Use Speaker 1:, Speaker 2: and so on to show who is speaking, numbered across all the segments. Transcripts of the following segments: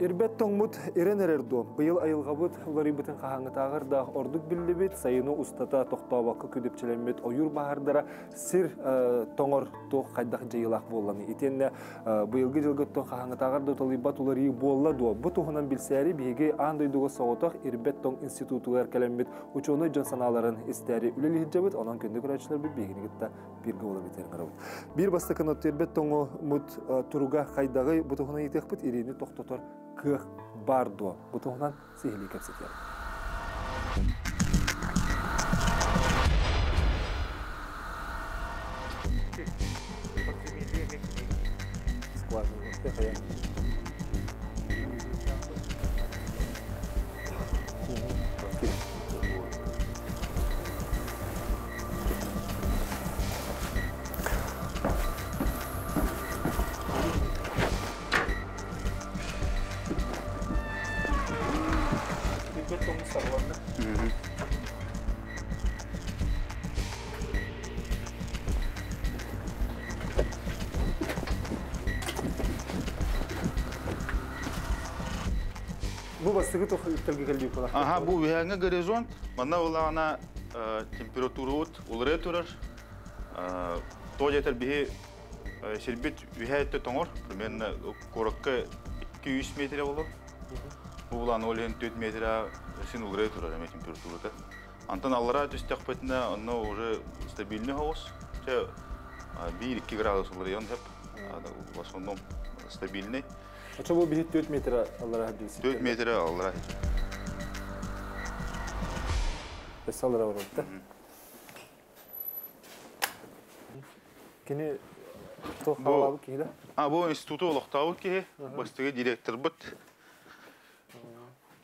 Speaker 1: Ирбет тоңмут ирен эрерду. Быйыл айылғабыт уларыбытын қағаңытағыр да ордук білдебет, сайыны устата тоқтауақы күдепчеленмет ойыр бағардара сир тоңор тоқ қайдақ жайылақ боланы. Итенне быйылғы жылгыттон қағаңытағыр да толыбат улары болладу. Бұ туғынан білсәрі бейге андойдуғы соғытақ Ирбет тоң институту әркәлеммет ученый жон саналарын істәрі үлелі хиджабыт, онан көнді көрәтшілер бір бейгені гітті бірге олар бетерін қарабыт. Bir басты қанатты Ирбет тоңы мұт тұруға қайдағы бұ туғынан етекпіт ирені тоқтотор кых бардо. Бутугунан сихили кепсетер. Скважина. Bu bastığı toxu üstelge geldi bu.
Speaker 2: Aha bu hangi горизонт? Bana olana temperaturu ulre turar. To yeter bir şerbet üheyette tonor. Примерно korakka 200 metre olur. Bu olana olan 4 metre sin ulre turar ama temperaturu. Антон аллара тустяхпетне, оно уже стабильный хаос. Че 1-2 градус улре он хеп. В основном стабильный.
Speaker 1: А что был бегать 4 метра аллара хадиси?
Speaker 2: 4 метра аллара.
Speaker 1: Бес аллара var orada. Kini toh havalı kiydi.
Speaker 2: Bu institutu olaqtavı ki, bastığı direktör bit.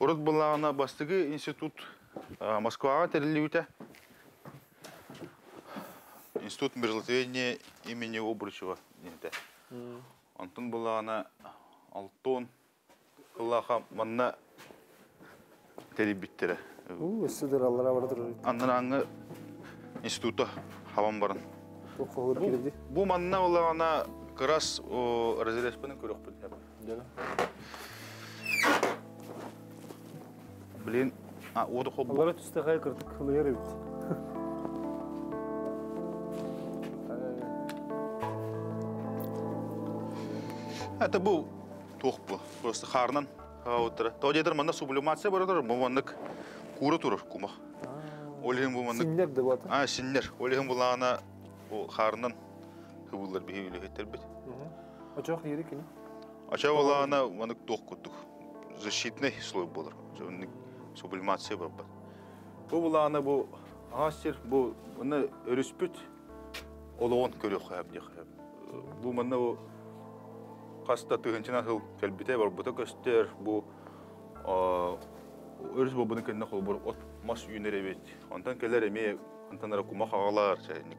Speaker 2: Orada bulağına bastığı institut Москва терилюте. Институт миротворения имени Обручева. Антон была она Алтон, Аллаха манна терибиттере.
Speaker 1: Сидер Аллара бардыр.
Speaker 2: Аннан института хаван барын. Бу манна была она как раз разрезпен көрөкпүт. Блин, оды хоббу.
Speaker 1: Аллара түсті қай кірдік қылы еребіз.
Speaker 2: Это был тухпу, просто харнан. То дедер мана сублимация барадыр, маманнык куры турur кумах. Олем bu маннык.
Speaker 1: Синнер де бат.
Speaker 2: Синнер. Олем булана о харнан хыбылар бихиле хеттербит.
Speaker 1: Ачак ери кини.
Speaker 2: Ача булана маннык тух куттук. Защитный слой болар. Сублимация бар. Bu bulana bu asir bu bunu örüspüt olağan körüyor hep diye. Bu manna o kasta tığınçına hıl kelbite var bu da göster bu örüs bu bunun kendine kol ot mas yünere bit. Ondan keller eme ondan ara kuma havalar şeynik.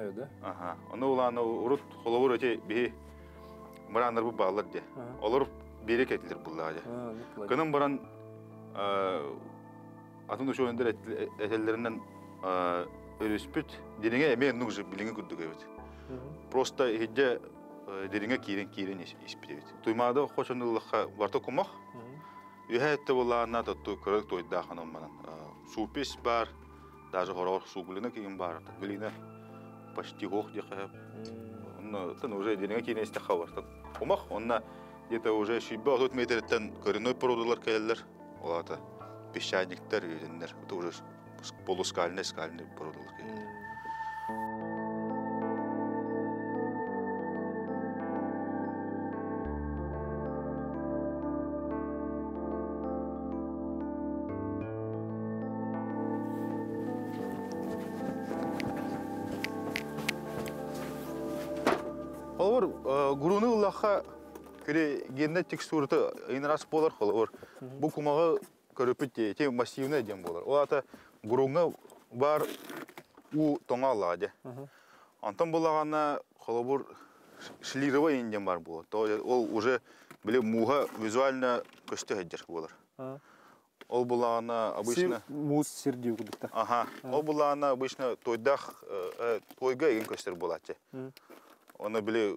Speaker 1: Evet.
Speaker 2: Aha. Onu bulana urut kolavur öte bir baranlar bu bağlar diye. Olur berek edilir bunlar diye. Kanım baran Atın şu anda etellerinden örüspüt derine emeğin nugzu bilini kurduk evet. Просто hidde derine kirin ispit evet. Tuymada hoşanlığa varta kumak. Ühette bulana da tu kırık toyda hanımların. Supis var, даже horor suğuluna kiyin var. Biline почти hoş diye hep. Ondan уже derine kirin istiha var. Kumak onunla где-то уже şibbe 4 metreden коренной породаlar kellerler. Olata. Песчаниктер, юзеннер. Это уже полускальные, скальные породы. Холор гуруны улаха кире генет текстурты инрас болар холор. Бу кумага көрөпүт те массивный дем болар. Олата гурунга бар у тоңаладе. Антон булагана холобур шлировый индем бар бу. То ол уже биле муга визуально көстөгөдер болар. Ол булагана обычно
Speaker 1: мус сердиу кудукта.
Speaker 2: Ага. Ол булагана обычно тойдах тойга ген көстөр болат. Оны биле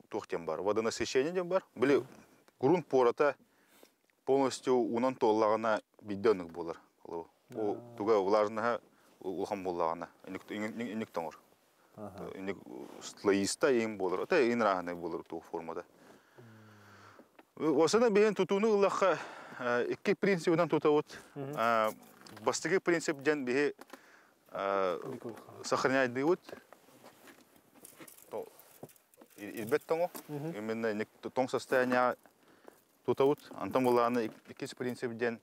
Speaker 2: тохтем бар. Водонасыщение дем бар. Биле грунт пората полностью унан толлагана бидденник болар. Ол туга уларына улхан боллагана. Иник тоңор. Иник слоиста им болар. Ата инраханы болар ту формада. Осына бен тутуны уллаха iki принципынан тутавут. Бастыгы принцип ден бе сохранять диут. То илбет тоңо. Именно ник тоң состояние тутавут. Антон буланы iki принцип ден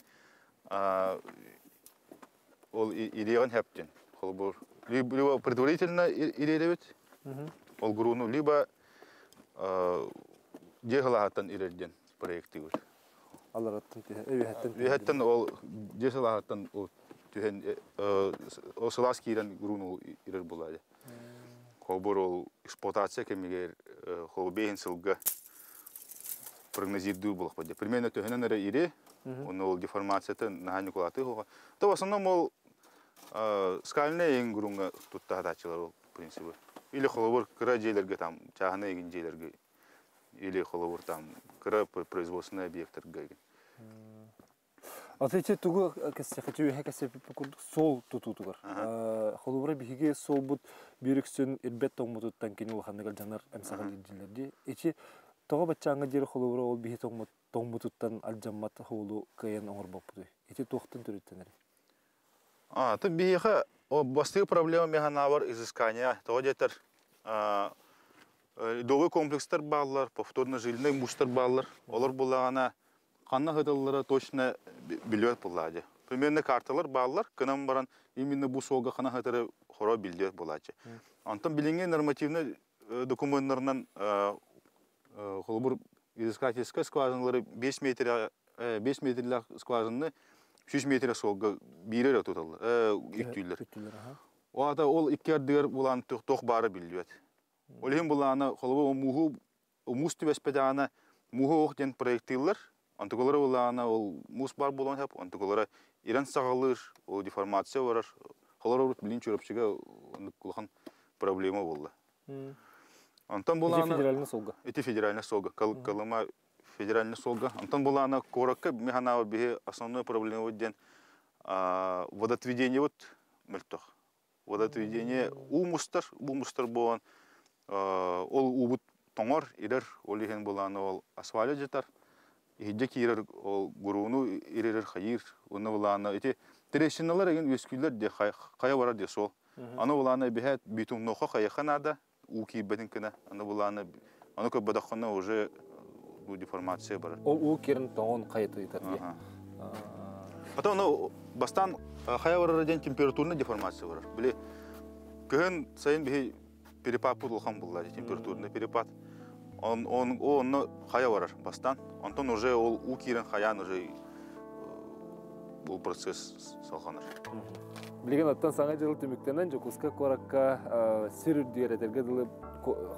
Speaker 2: ол идеян хаптен. Холбор либо предварительно идеявит. Ол груну либо дегалахатан ирден проективит. Вихаттан ол дегалахатан ол түһен осыласкиран груну ирер булады. Холбор ол эксплуатация кемигер холбейн сылга прогнозирдуу булак баде. Примерно түһенен эре ире, ол деформацияты нахани кулаты хога. То в основном ол скальный ең грунга тутта хатачылар ол принципы. Или холбор кыра жейлерге там чагына еген жейлерге или холбор там кыра производственный объекттарга.
Speaker 1: Атече тугу кесе хочу хекесе сол тутутугар. Холбор биге сол бут бириксен ирбет тоңмутуттан кени улханнагал жанар эмсагал дилерди. Эче тога бачаңга жери холбор ол биге тоңмутуттан алжаммат холу каян оңор боппуду. Эче токтун төрөттенер.
Speaker 2: То биха бастыгы проблема механавар изыскания. То детер довый комплекстер баллар, повторно жилный муштер баллар. Олар булагана канна хыдыллары точно билет булади. Примерно карталар баллар, кынам баран именно бу солга кана хытыры хоро билет булади. Антон билинген нормативный документларынан холбур изыскательская скважиналары 5 метрлер скважины 3 метр солга бирер туталар. Иктүллер. Оада ол иккердер булан тох бары билет. Олем булана холбу муху мусту беспедана муху охтен проектилер. Антыголары булана ол мус бар булан хап, антыголары иран сагалыр, ол деформация барар. Холору билин чурапчыга кулхан проблема болду. Антон булана
Speaker 1: федеральный солга.
Speaker 2: Эти федеральный солга, Колыма федеральный солга. Антон булана коракка механава бе основная проблема вот ден водоотведение вот мельтох. Водоотведение у мустар булан ол убут тоңор ирер олиген булана ол асфальт жетар. Хиддеки ирер ол гуруну ирер хайыр уны булана эти трещиналар еген өскүлөр де кая барар де сол. Аны булана бехет битум ноха каяханада уки бединкена аны булана аны ко бадахана уже деформация бар.
Speaker 1: Ол у керин тоңон кайты итер.
Speaker 2: Потом бастан кая барар ден температурный деформация бар. Биле көн сайын бе перепад булган булды, температурный перепад. Он хая барар бастан. Антон уже ол у кирен хаян уже бул процесс салганыр.
Speaker 1: Билген аттан саңа жылы түмүктенен жокуска коракка сир диеретерге дылы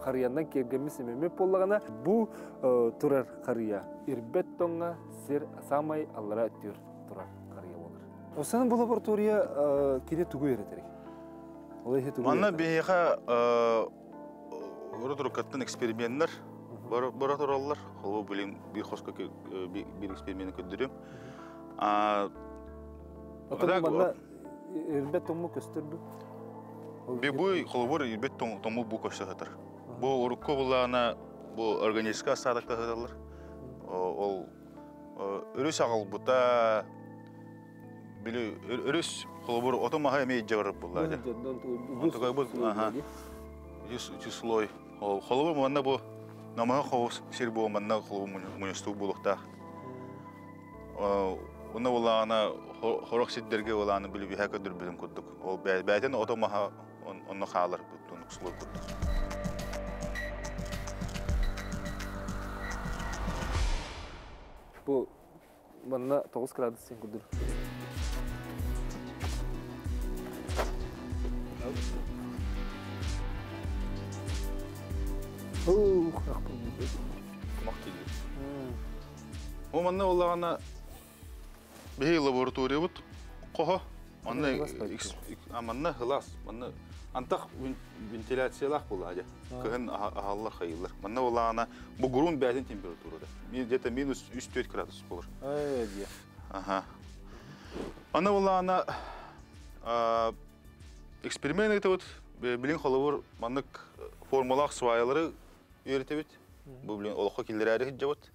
Speaker 1: карыяндан кергемис эмеме боллагана бу турар карыя ирбет тоңга сир самай аллара түр турар карыя болар. Осанын бу лаборатория кире тугу эретерек. Олай хе тугу.
Speaker 2: Манна беха урутуркаттан эксперименттер бар тураллар. Ол билим бир хоска бир эксперимент көддүрөм.
Speaker 1: Отон ирбет тоңму көстөрдү.
Speaker 2: Бибуй холбор ирбет тоңму бу көстөрдүр. Бу урукко булана бу органический остатактагылар. Ол өрүс агыл бута били өрүс холбор отомага эме жабыр булады. Антогай бу числой. Холбор манна бу намага ховс сир бу манна холбор мунусту булукта. Уна булана хороксиддерге буланы били бихакадыр билим курдук. Ол бәйтен отомага онно халар бутун кыслы курдук.
Speaker 1: Бу манна 9 градус сен курдур.
Speaker 2: О манна булана бей лаборатория бут. Кого? Манна хылас. Манна антах вентиляциялах болады. Кыһын аһаллар хайыллар. Манна улаана бу грунт бәдин температурада. Где-то минус 3-4 градус болар.
Speaker 1: Ди.
Speaker 2: Ага. Ана улаана эксперимент итеп билин холовор маннык формулах свайлары өйрөтөбүт. Бу билин олохо киллерәре жабыт.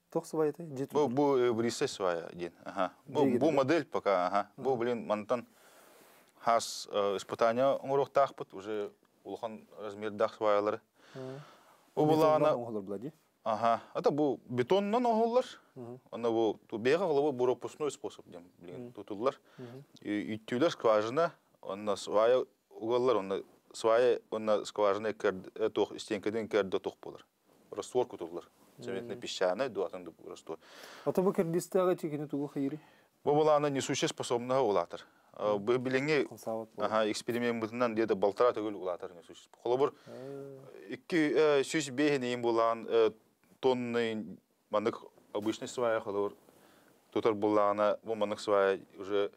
Speaker 1: Тох свайты, жет.
Speaker 2: Бу брисе свая ден. Ага. Бу модель пока, ага. Бу билин мантан хас испытания оңорох тахпыт, уже улхан размердах свайлары. Бу булана ага. Это бу бетоннан оңоллар. Ана бу тубега головы буропусной способ дем. Билин тутуллар. Үттүлөр скважина, онна свая уголлар, онна свая, онна скважина кер тох стенкаден керде тох болар. Раствор кутуллар. Цементно-песчаная, дуатан раствор.
Speaker 1: А то бу кердистага чекине тугу хайри.
Speaker 2: Бу булана несуще способного улатар. Бу билинге ага экспериментинен где-то полтора төгүл улатар несуще. Холобур 200 бехинен булан тонны манык обычный свая холобур. Тутар булана бу манык свая уже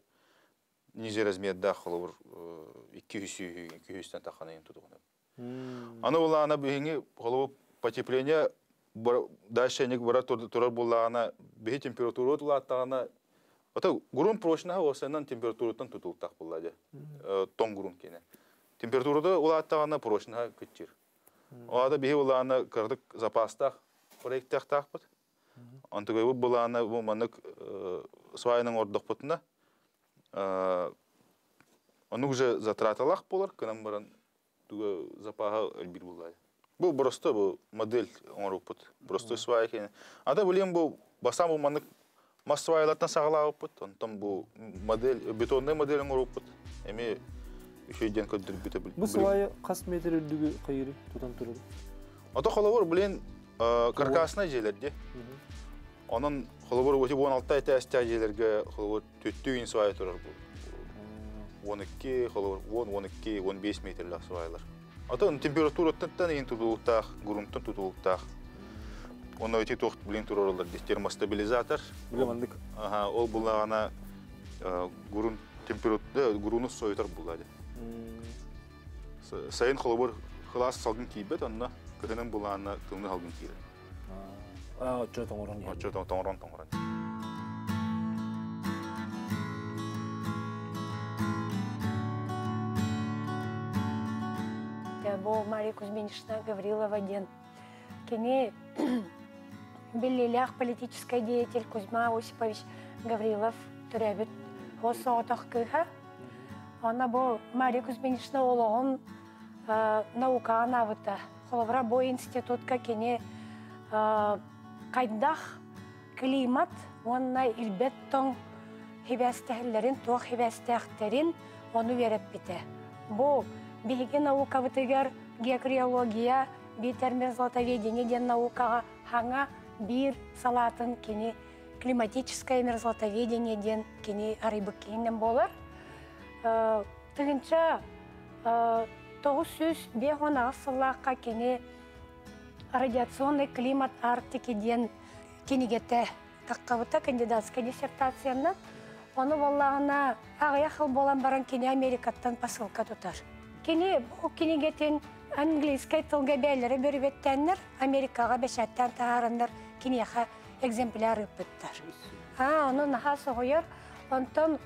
Speaker 2: ниже размерда холобур 200 таханын тутугун. Аны булана бехинге холобур потепление дальше не говорят турар булана бе температура улаттагана. Это грунт прочная, осенан температуратын тутултак булады. Тон грунт кине. Температурада улаттагана прочная кытчир. Ада бе булана кырдык запастак проекттак такпыт. Антыгы бу булана бу манык свайның ордок бутына. Аны уже затраталак болар, кынам баран туга запага элбир булады. Бу просто бу модель оңоруппут. Просто свай кине. Ада билем бу басам бу манык массвайлаттан сагалааппыт. Онтон бу модель бетонный модель оңоруппут. Эми еще ден көддөр бите бил.
Speaker 1: Бу свай кас метр үлдүгү кайры тутан турат.
Speaker 2: Ата холовор билен каркасына желерди. Анын холовор өтүп 16 этажда желерге холовор 4 свай турар бу. 12 холовор 12 15 метрлик свайлар. Ата температураттан эң тутулуктак, грунттан тутулуктак. Оны өтө тохт билен туралар, термостабилизатор.
Speaker 1: Билемандык.
Speaker 2: Ага, ол булана грунт температурада грунт сойтар булады. Сайын холобор хлас салгын кийбет, анна кыгынын булана тылны алгын кийер.
Speaker 1: Очо тоңорон.
Speaker 2: Очо тоңорон.
Speaker 3: Бо Мария Кузьминична Гаврилова ден. Кене Беллилях политический деятель Кузьма Осипович Гаврилов түрәбит осы отақ кыха. Она бо Мария Кузьминична олоғын наука анавыта. Холовра бо институтка кене кайдах климат, онна илбет тоң хибәстәһләрен, тоқ хибәстәхтерин оны вереп бите. Бо биһиги наука бытыгар геокриология, битермерзлотоведение ден наукага хаңа бир салатын кини климатическое мерзлотоведение ден кини арыбык кейінен болар. Тыгынча 905 сыллаққа кини радиационный климат Арктики ден кинигете таққабыта кандидатская диссертацияны. Оны болағына ағая қыл болан баран кини Америкаттан посылка тұтар. Кини бұл кинигетін английский тылға бәлері бөрібеттенлер, Америкаға бәшәттен тағарындар кинеха экземпляр үппіттар. Оны наға соғыйыр, онтан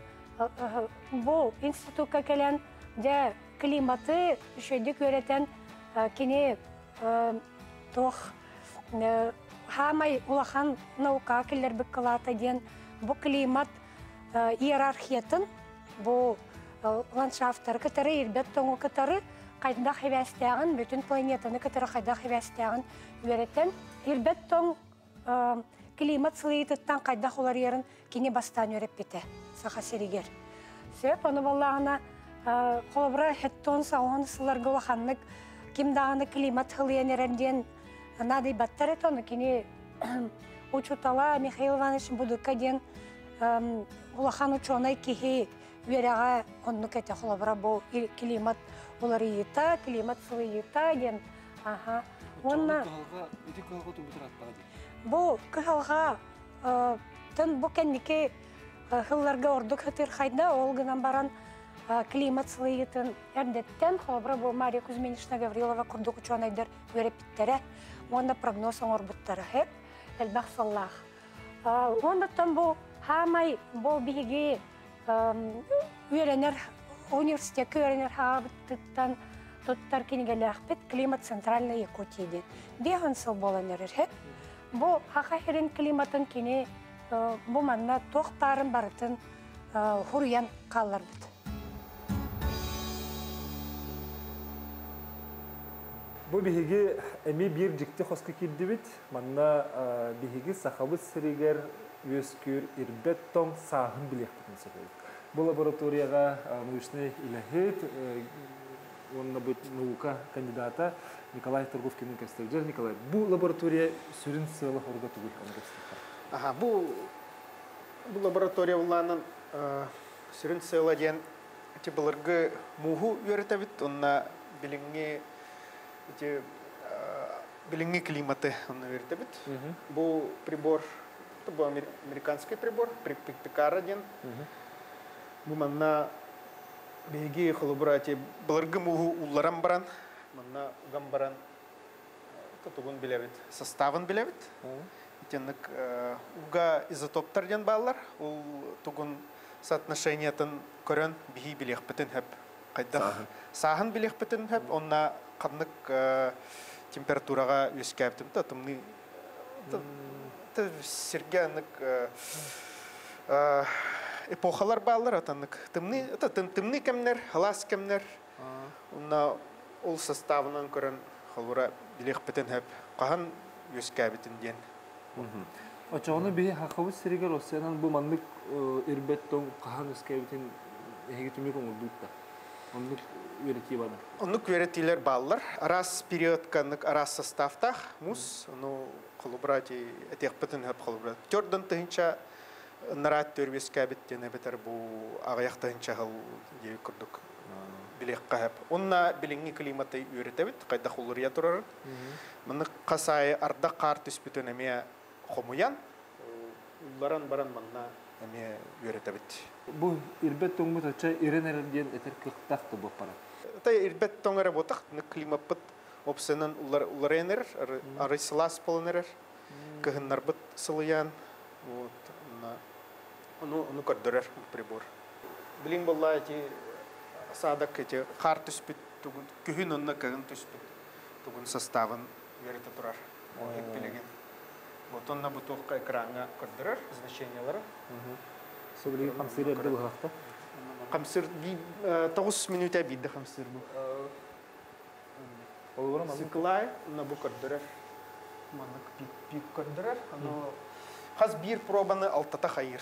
Speaker 3: бұл институтқа келен де климаты үшөйдік өретен кини тоқ хамай улахан наука келер бүк қылаты ден бұл климат иерархиятын, бұл ландшафтар кітары, ирбет тоңы кітары қайдында хевәстәғын, бүтін планетаны кітары қайда хевәстәғын өреттен ирбет тоң климат сылыйытыттан қайда қолар ерін кене бастан өреп беті, сақа серегер. Сөп, оны болағына қолыбыра хеттон сауын сыларғы лақанлық кемдағаны климат хылыян еренден надый баттар ет оны кене учутала Михаил Иванович Будыка ден улахан ученый кихи веряға онны кәте қолыбыра бұл климат олар иета, климат сылы иета ден. Бұл күхалға бұл кәндеке хылларға ордық хытыр қайда, ол гынан баран климат слыйтын эрдеттен холбра бу Мария Кузьминична Гаврилова курдук ученыйдар өрепиттере онда прогноз оңорбуттары хеп элбах саллах. Ондаттан бу хамай бу биги үйренер университетке үйренер хабыттан туттар кинигелахпет климат центральный Якутии. Бехан сыл боланер хеп. Бу хахахерин климатын кини бу манна тоқтарын барытын хурян қаллар бит.
Speaker 1: Бу биһиги эми бир жикти хоска кирди бит. Манна биһиги сахабыт сиригер өскүр ирбет тоң сахын билектин сөйлөйт. Бу лабораторияга научный илахет онна бут наука кандидата Николай Торговкинин кастыржар. Николай, бу лаборатория сүрүн сыйлы хорга тугул
Speaker 4: Ага, бу лаборатория уланын сүрүн сыйла ден былыргы муху үйрөтөбүт, онна билинги климаты онна үйрөтөбүт. Бу прибор, бу американский прибор, Пикара ден. Бу манна беги холобрати былыргы муху улларан баран, манна уган баран тугун билебит, составын билебит. Тенек уга изотоптардан баллар, ул тугун соотношениятын көрөн биһи билехпетин хеп. Кайда сахын билехпетин хеп, онна каднык температурага үскәптим та тымны та сергәнек эпохалар баллар атаннык. Тымны кемнер, халас кемнер. Онна ул составынан көрөн халура билехпетин хеп. Кахан үскәбитин ден.
Speaker 1: Очоны биһи хахабыт сиригер осянан бу маннык ирбеттон кахан үскәбитин эгитүмек оңдукта. Оннук үйрәти бана.
Speaker 4: Оннук үйрәтиләр баллар. Арас периодканык арас составтах мус, ну коллаборати этекпетен хеп коллаборат. Төрдөн тынча нарат төрбескәбит дене бетер бу агаяктанча хал дип күрдүк. Билек кап. Онна билинги климаты үйрәтәбит, кайда хулурия турар. Моны касай арда кар төспүтен эме хомуян. Улларан баран манна эме үйрәтәбит.
Speaker 1: Бу ирбет тоңмут ача иренерден этер кыктакты бу пара.
Speaker 4: Та ирбет тоңара ботак климат опсенен уллар энер арыслас полнер. Кыгыннар бит сылыян. Вот на ну каддер прибор. Билин боллати садак эти кар төспүт тугун күһүн онна кыгын төспүт. Тугун составын үйрәтә турар. Ик билеген. Вот онна бу тохка экранга каддер значениялары.
Speaker 1: Собри хамсыр эрдел хакта.
Speaker 4: Хамсыр 9 минутта бидде хамсыр бу.
Speaker 1: Олгора ман.
Speaker 4: Сиклай на бу каддер. Манак пик каддер. Ано хас бир пробаны алтата хайыр.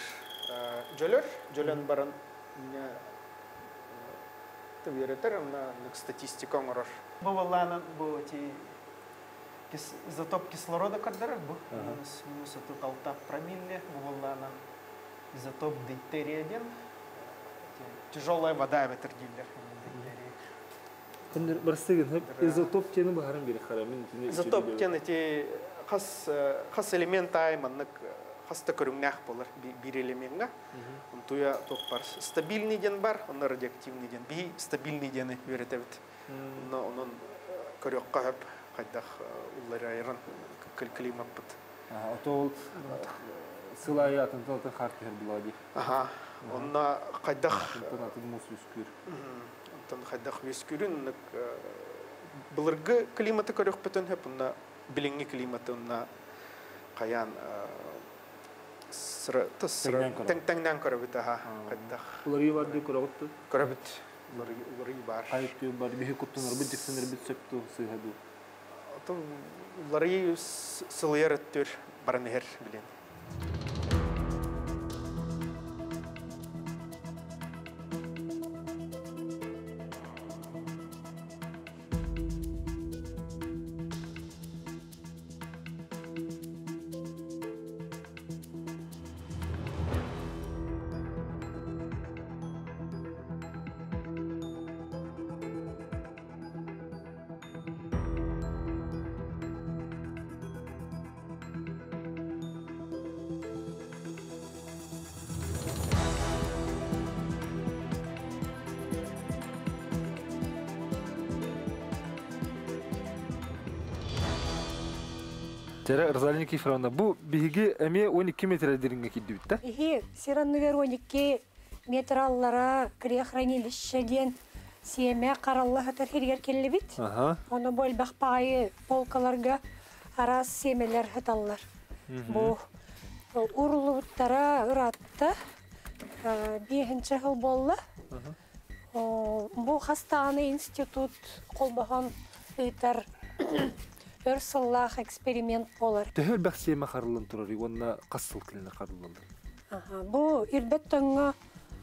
Speaker 4: Жөлөн баран меня төверетер на статистика оңорор. Бу балланын бу ти изотоп кислорода каддер бу. Минус 6 промилле бу балланын изотоп дейтерия. Тяжелая вода ветер дилер.
Speaker 1: Кендер барсыгын изотоп тени баһарын бир харамын.
Speaker 4: Изотоп тени те хас элемент айманнык хаста көрүңнәх булыр бир элементга. Онтуя топпар стабильный ден бар, он радиоактивный ден. Би стабильный дене үйрәтәбит. Но онун көрөккә хәп кайдах уллар айран климат бит.
Speaker 1: Ото сылаятын талтын хартер булади.
Speaker 4: Ага. Онна кайдах
Speaker 1: Тонатын мус үскүр.
Speaker 4: Онтан кайдах үскүрүн былыргы климаты көрөк битен хәп онна билинги климаты онна каян тәңнән көрөбит аха кайдах.
Speaker 1: Улары бар ди көрөбүт.
Speaker 4: Көрөбит. Улары бар.
Speaker 1: Айты бар бихи куттунар бит диксенер бит сөптү сыйгаду.
Speaker 4: Ото улары сылыярыттыр баранер билен.
Speaker 1: Жара Розалия Никифоровна, бу биһиги эме 12 метр деринге кидди бит да?
Speaker 3: Сиранныгар 12 метр аллара криохранилище ден семе караллаһы хиргер келли бит. Оны бөлбәк пайы полкаларга арас семелер хаталлар. Бу урлуттара ыратты. Бехинче хыл болла. Бу хастаны институт колбахан ыйтар өрсыллах эксперимент болар.
Speaker 1: Төһөл бәк семе карылын турар, онна кассыл килене карылын.
Speaker 3: Бу ирбеттеңгә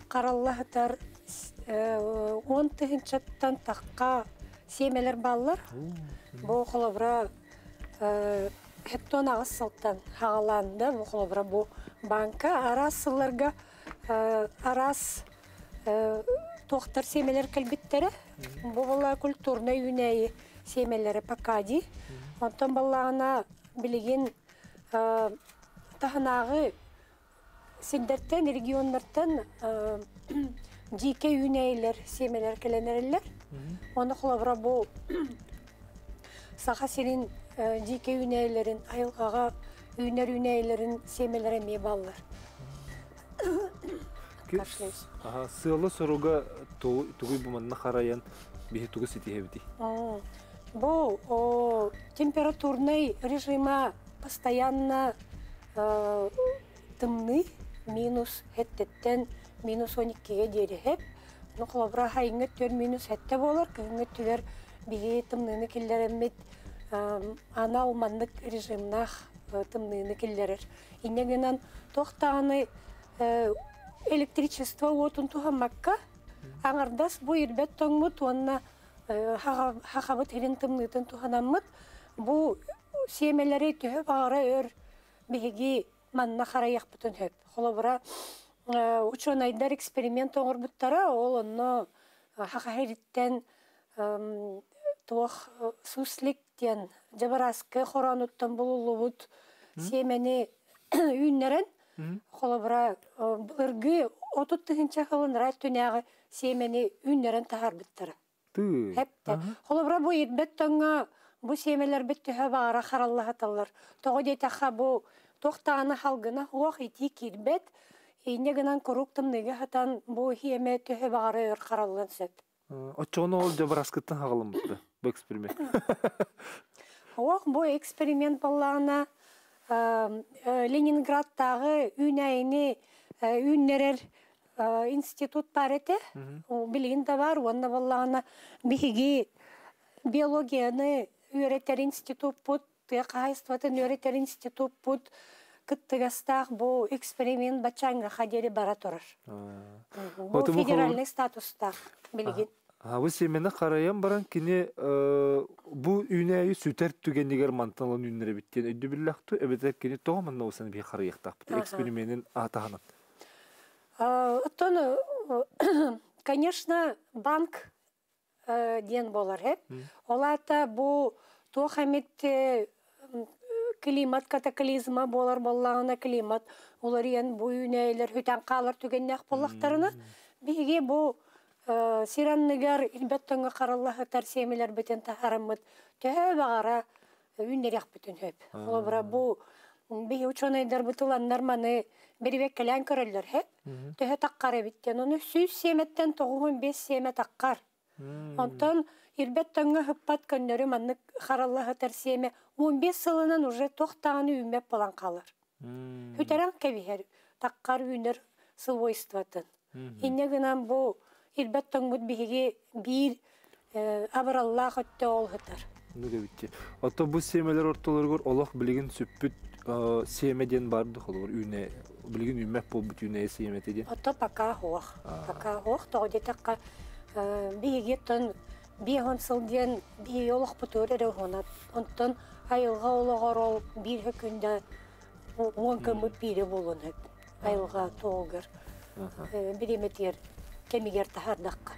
Speaker 3: караллаһытар 10-тан такка семелер баллар. Бу холобра хеттон агысылтан хагаланды. Бу холобра бу банка арасыларга арас тохтар семелер калбиттәре. Бу була культурный юнәй семелере пакади. Онтан баллана билеген тахнагы синдерттен регионнардан дике юнәйләр семелер келенерләр. Оны холобра бу саха сирин дике юнәйләрен айылгага юнәйләрен семелере ме баллар.
Speaker 1: Сылы соруга тугуй буманна хараян бихи тугу ситихебити.
Speaker 3: Бу температурный режима постоянно тымны минус хеттеттен минус 12-ге дерехеп. Ну холобра хайыңы төр минус хетте болар, күйіңі түлер биге тымныны келлеремет ана алманлык режимнах тымныны келлерер. Инегенен тоқтағаны электричество отын тухамакка, аңардас бу ирбет тоңмут, онна хақабыт ерін тымнытын туханаммыт, бу семелері түйіп ағара өр беге манна қараяқ бұтын хөп. Холобра ученайдар эксперимент оңыр бұттара, ол онно хақахеріттен туақ сусликтен жабараскы қораныттан бұлылы бұт семені үйіннерін, холобра бұлырғы 30-тығынша қылын райт түнәғы семені үйіннерін тағар бұттара. Хепте. Холобра бу ирбет тоңа бу семелер битте хабара хараллаһа таллар. Тоғы детаха бу тоқтаны халгына хуақ ити кирбет. Инегенан коруктым неге хатан бу хеме төһө бары өр хараллан сеп.
Speaker 1: Очоно ол жабараскыттан хагалым бутты. Бу эксперимент.
Speaker 3: Хуақ бу эксперимент баллана Ленинградтагы үнәйне үннерер институт парете, билген да бар, онда баллана биһиги биологияны үйрәтер институт пут, кайстватын үйрәтер институт пут, кыттыгастах бу эксперимент бачанга хадери бара турар. Бу федеральный статустах билген.
Speaker 1: Бу семені қарайам баран кини бу үйнәйі сүтер түгенігер манталан үйнері біттен өйді білләқту, әбетер кини тоғаманна осаны бей қараяқтақ бұты эксперименtin атағанат.
Speaker 3: Оттон, конечно, банк ден болар хеп. Олата бу тоқамет климат катаклизма болар боллағына климат. Олар ен бу үйнәйлер хүтен қалар түгеннәқ болақтарына. Беге бу сиранныгар илбеттіңі қараллағы тәрсемелер бітен тахарамыд. Төһө бағара үйнерек бүтін хөп. Олабыра бу беге ученайдар бұтыланнар маны беребек кәлән көрілдер хеп. Төһө таққары біттен. Оны 100 семеттен 95 семет таққар. Онтан илбеттіңі хүппат көннері маны қараллағы тәрсеме 15 сылынан уже тоқтағаны үймеп болан қалыр. Хүтерен кәбихер таққар үйнер сылвойстватын. Иннегінен бу илбеттің бұд бігі бір абыраллақ өтті ол ғытар.
Speaker 1: Нүге бітті. Ата бұл семелер орталарғыр олақ білген сүппіт семеден барды қолығыр үйне, білген үймәк бұл бұт үйне семетеден?
Speaker 3: Ата пака хоқ. Пака хоқ, тоғыде таққа бігі тұн бейғын сылден бей олық бұтыр әрі ғонат. Онтын айылға олығар ол бір хүкінде 10 күмі бірі болын өп. Айылға тоғығыр. Бір еметер кемигер тахардаққа.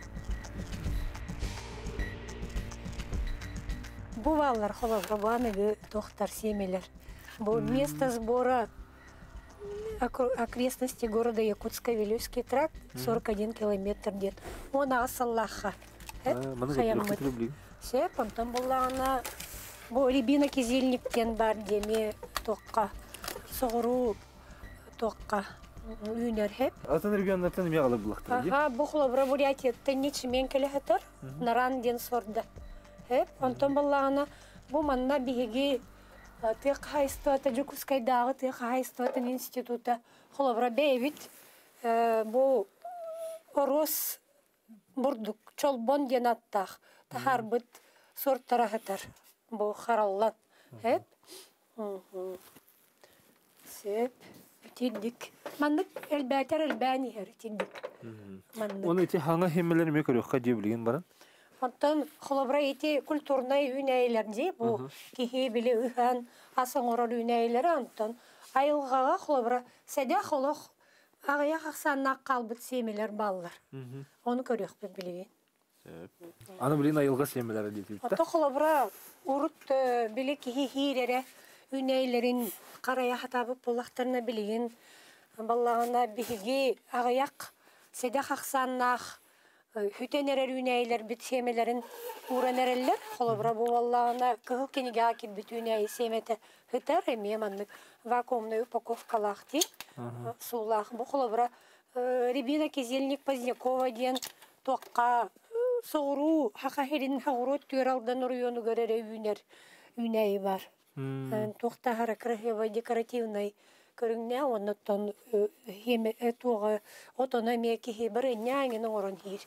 Speaker 3: Бу баллар холовра баныгы тоқтар семелер. Бу место сбора окрестности города Якутско-Вилюйский тракт 41 километр ден. Он асаллаха.
Speaker 1: Маны запрещать рубли.
Speaker 3: Сеп, онтан боллағына Бу рябина кизильниктен бар деме тоққа, соғыру тоққа үйнер хеп.
Speaker 1: Атын регионнартан эме калып булактыр ди.
Speaker 3: Ага, бу Холобра Бурятияттан нечимен келехетер, наран ден сорда. Хеп, онтон баллагана бу манна биһиги тык хайстата Жукускайдагы тык хайстатын института Холобра бейбит бу орос бурдук чолбон ден аттах тахарбыт сорттарахатар бу хараллан. Хеп. Сеп тиддик. Маннык элбәни хер тиддик. Маннык.
Speaker 1: Оны ити хаңа хемелер ме көрөккө дебилген баран?
Speaker 3: Онтон Холобра ити культурный үнәйләрди бу кихи биле үхан асыңорор үнәйләре онтон айылгага Холобра сәдә холох агая хаксанна калбыт семелер баллар. Оны көрөк билеген.
Speaker 1: Аны билен айылга семелер дитип.
Speaker 3: Онтон Холобра урут биле кихи хирере үнәйләрин карая хатабы булактарына билеген баллагына биги агаяк сәдә хаксаннах Hütenerer üneyler bit semelerin uğranerler. Холобра bu vallağına kıhıl keniga ki bit üneyi semete hüter ememanlık vakuumlu упаковкалахти сулах. Bu Холобра рябина кизельник Позднякова ден тоққа соғыру хақахерин хағыру түралдан району көрері үнеyi var. Тоқта харакрахева декоративный көріңне оннаттан туғы отона меки хебір әнәңінің орын хир.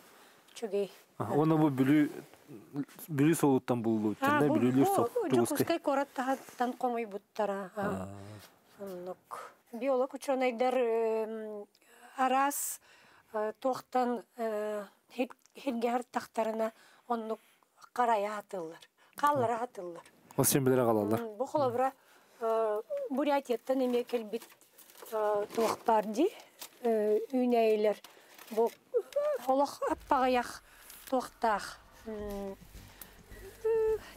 Speaker 3: Чүгей.
Speaker 1: Оны бу бүлі солуттан булду өттен, бүлілер соқту.
Speaker 3: Жукускай кораттан комой буттара. Биолог ученайдар арас тоқтан хергер тақтарына онны қарая атылар. Қаллара атылар.
Speaker 1: Ол сембелері қалалар.
Speaker 3: Бұ Холобра Бурятияттан эме келбит тоқтарды үнәйлер. Бұ олық аппағаяқ тоқтақ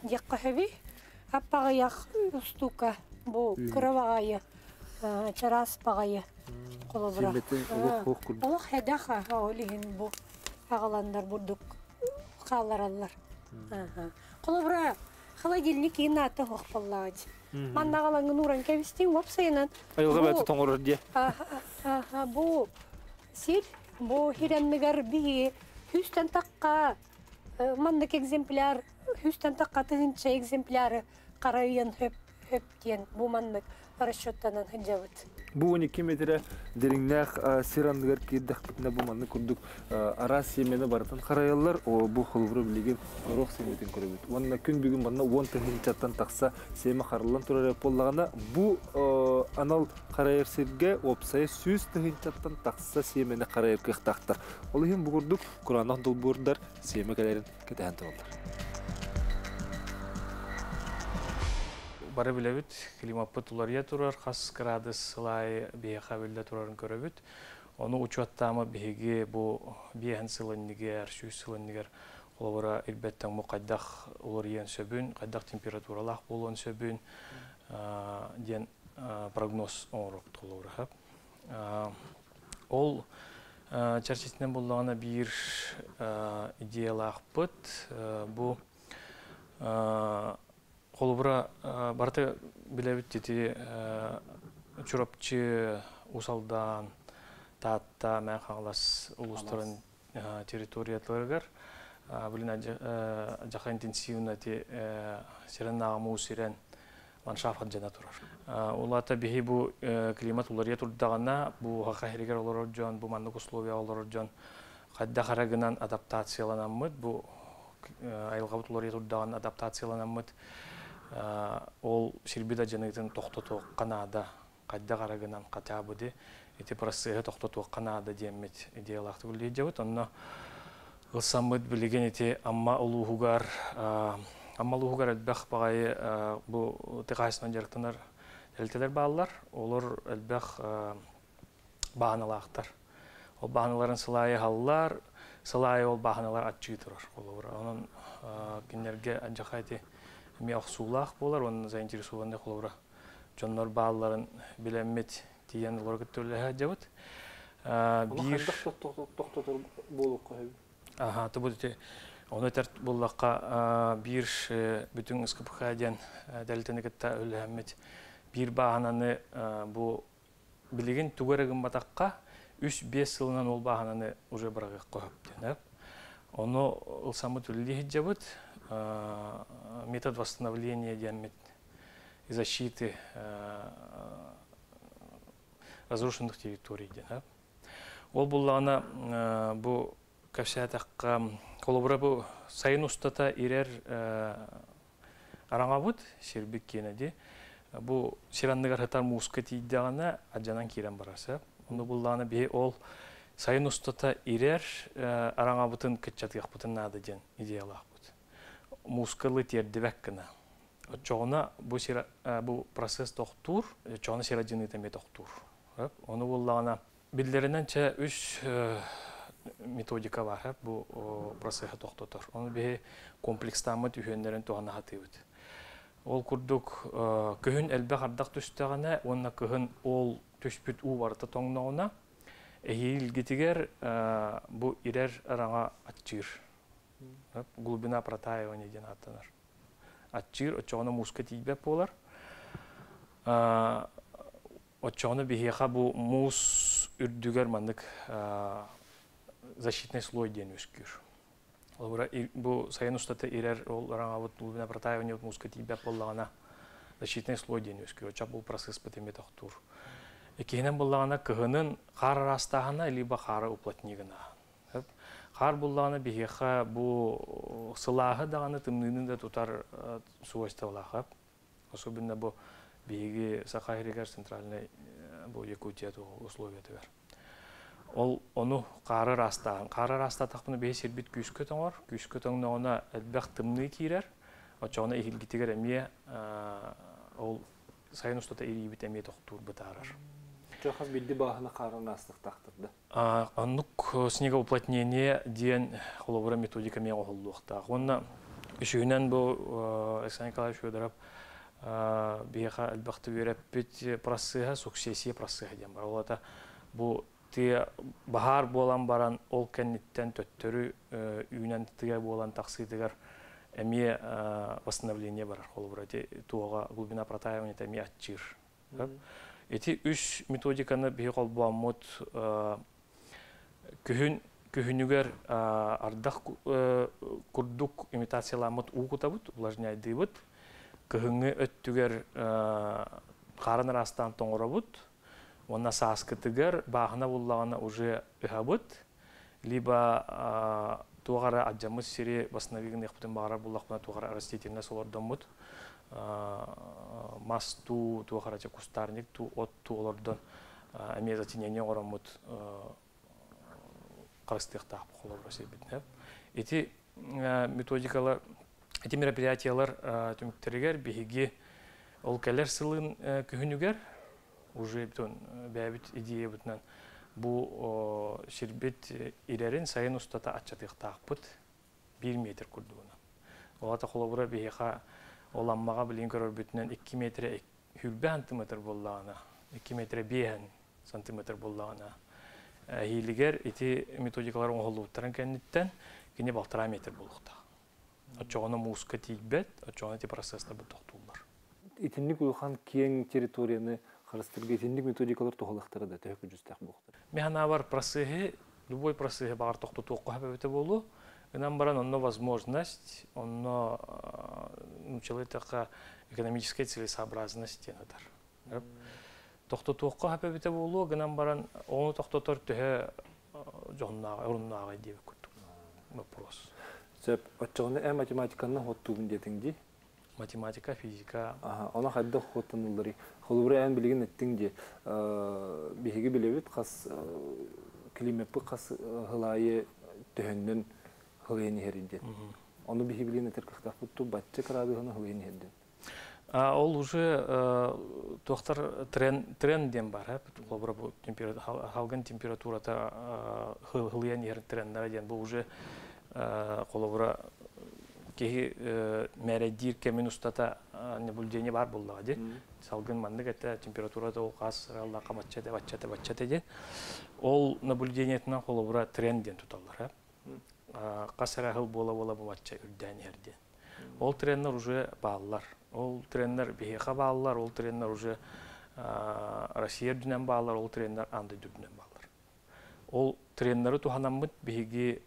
Speaker 3: деққа хөбі. Аппағаяқ ұстука бұ күрівағайы, чарас пағайы қолыбыра. Олық әдаға олеген бұ ағаландар бұрдық қаларалар. Қолыбыра холодильник инаты хоқпаллағады. Маннағалаңын ұран кәвістен өпсайынан.
Speaker 1: Айылға бәті тоңырыр де.
Speaker 3: Бұ сел, бұ хиренмігер бігі хүстен таққа маннық экземпляр, хүстен таққа тығынша экземпляры қарайын хөптен бұ маннық расчеттанан хынжавыд.
Speaker 1: Бу 12 метре дереңнәк сирандыгар киддәк битне бу манны күрдүк арас семени бартын караяллар бу холбуру билеген рох семетин көрөбүт. Онна күн бүгүн манна 10 тыгынчаттан такса семи карылан турар боллагана бу анал карайыр сирге опсай сүз тыгынчаттан такса семени карайыр кыктактар. Ол эми бу көрдүк Кураннан долбурдар семекелерин кетен толдар.
Speaker 5: Бары білебіт, климаппыт улария турар, қас градус сылай бейеқа білді турарын көрөбіт. Оны учуаттамы бейге бұл бейхін сылыннигер, шүй сылыннигер олабыра илбеттен мұ қайдақ улариян сөбін, қайдақ температуралақ болуын сөбін ден прогноз оңырық олабыра. Ол чарчесінен болдағына бір идеялақ бұт, бұл Холбура барты билебит дети чурапчы усалдан татта мен калас улустарын территорияларгар билин жака интенсивно те сиреннагаму сирен ландшафт жана турар. Улата бихи бу климат улария турдагана бу хакахиригер олор жон бу мандык условия олор жон кадда карагынан адаптацияланаммыт бу айылга улария турдаган адаптацияланаммыт. Ол сирбида жаныгытын тоқтотуық қанада қайда қарағынан қатабыды эти процессы тоқтотуық қанада демет идеялақты білдей жауыт. Онына ғылсамыд білеген еті амма ұлуғығар әлбәқ бағайы бұл тиқайсынан жарықтанар әлтелер бағалар. Олар әлбәқ бағаналақтар. Ол бағаналарын сылайы халылар, сылайы ол бағаналар атчығы тұрар. Оның кенерге әнжақайты Ми ақсулақ болар, оның заинтересуғанда қолыра. Жонлар бағаларын білеммет дейін олар күттірлігі жауыд.
Speaker 1: Ол қандық тоқтатыр болу қойып?
Speaker 5: Бұл өте Оны тәрт боллаққа бір бүтін ұскыпқа ден дәлтенекетті өлі bir bahananı bu bilgin tugaragın bataqqa 3-5 yılından ol bahananı уже bırakıp koyup. Onu ılsamı türlü hicabıt метод восстановления и защиты разрушенных территорий. Ол буллағына bu кәпсәтаққа қолыбыра bu сайын ұстата ирер араңа бұд, сербек кенеде. Bu siranlıgar hatar muska tiydağına acanan kiren barası. Onu bulduğuna bir ol sayın ustata irer arana butun kıçatıyak butun nadı den idealak but. Muskalı terdivek kına. Çoğuna bu proses doktor, çoğuna siracını teme doktor. Onu bulduğuna bildirilen çe 3 metodika var bu prosesi doktor. Onu bir komplekstanma tühenlerin tuğana hatıydı. Ол күрдік көхін әлбі қардақ түстіғана, онына көхін ол түшпіт у барыта тоңнауына, әйелгетігер бұл ирер араңа атчыр. Глубина протаивания ден аттанар. Атчыр, отчоғына муска тейбеп болар. Отчоғына бігеға бұл мус үрдігер мандық защитный слой ден өскір. Bu sayın ustata irer ollarına glubina протаивания muska тибеп боллагана защитный слой ден өскür. Чап бұл процесс бітеме тохтур. Екенен боллагана кыгынын қар арастағана либо қары уплотнигына. Қар боллагана бихеха bu сылағы дағаны тымнының да тутар свойстволағы. Особенно bu биги Саха-Регар центральный bu Якутия условияты бар. Onu qarı rastağın. Qarı rastağın taqbını behe serbet küskö toңор. Küskö toңna ona elbaq tımnığı kirer. Oçağına ehilgitiger emye ol sayın ustata eriyibit emye toqtur bıtarar.
Speaker 1: Çoxaz bildi bağına qarı rastıq taqtırdı.
Speaker 5: Anlık снега уплотнение диен холовра методика мен оғылуқта. Онна үшігінен бұл Александр Николаевич Федоров беха elbaqты вереп бет просыға, суксессия просыға дем бар. Олата бұл bahar bolan baran ol kennitten töttörü üynenttige bolan taksitigar emiye восстановление бар холбурати туга глубина протаивания теми атчир. Эти 3 методиканы бие колбамот күхүнүгер ардак курдук имитацияламот угутабыт увлажняйдыбыт кыхыңы өттүгер карын растан тоңоробут. Онна саскытыгар бағына боллағына уже ыхабыт, либо туғара аджамыз сире басынавигін еқпітін бағара боллақпына туғара растительна солардан мұд, масту, туғара кустарник, от туғалардан әме затинение оран мұд қарыстықтақ бұқылар басы бітініп. Эти методикалар, эти мероприятиялар түміктерігер бігеге ол кәлер сылын күхінігер, уже бүтін бәбіт идея бүтінен бұл шербет ирерін сайын ұстата атчатықтақ бұд 1 метр күрдуына. Олата қолабыра бейеқа оламмаға білін көрір бүтінен 2 метре хүрбе сантиметр боллағына, 2 метре 5 сантиметр боллағына. Әйелігер еті методикалар оңғылы ұттарын кәнеттен кене 1,5 метр болуқта. Отчоғына муска тейбет, отчоғына те процесста бұл тоқтулар.
Speaker 1: Итинник ұйқан кең территорияны Харастырга итинник методикалар тоғылықтары да төхкі жүстәк бұқтыр.
Speaker 5: Механа бар просыхи, любой просыхи бағар тоқты тоққа хәбәбеті болу. Гынан баран онно возможность, онно человека экономическая целесообразность денедар. Тоқты тоққа хәбәбеті болу, гынан баран оны тоқтатар төһе жоғыннаға, орыннаға дейбі күттік. Вопрос.
Speaker 1: Сөп, отчағыны математиканы хоттуғын детіңді?
Speaker 5: Математика, физика.
Speaker 1: Она хадда хоттанылары. Холубра ән білеген әттіңде бейгі білебет қас климепі қас ғылайы төхіннен ғылайыны херінде. Оны бейгі білеген әтір қықтақ бұтты батчы қырадығына ғылайыны херден.
Speaker 5: Ол уже тоқтар тренден бар. Холубра халган температурата ғылайыны херін трендер ден. Бұл уже холубра кеги мередир кемен устата наблюдение бар боллага де. Салгын мандык это температурада ол кас ралла каматчата баччата де. Ол наблюдениетинен холобура тренден туталлар. қасыра хыл бола буматча үрдән ерден. Ол тренер уже баллар. Ол тренер бихеха баллар, ол тренер уже Россия дүнен баллар, ол тренер анды дүнен баллар. Ол тренері туханаммыт бихиги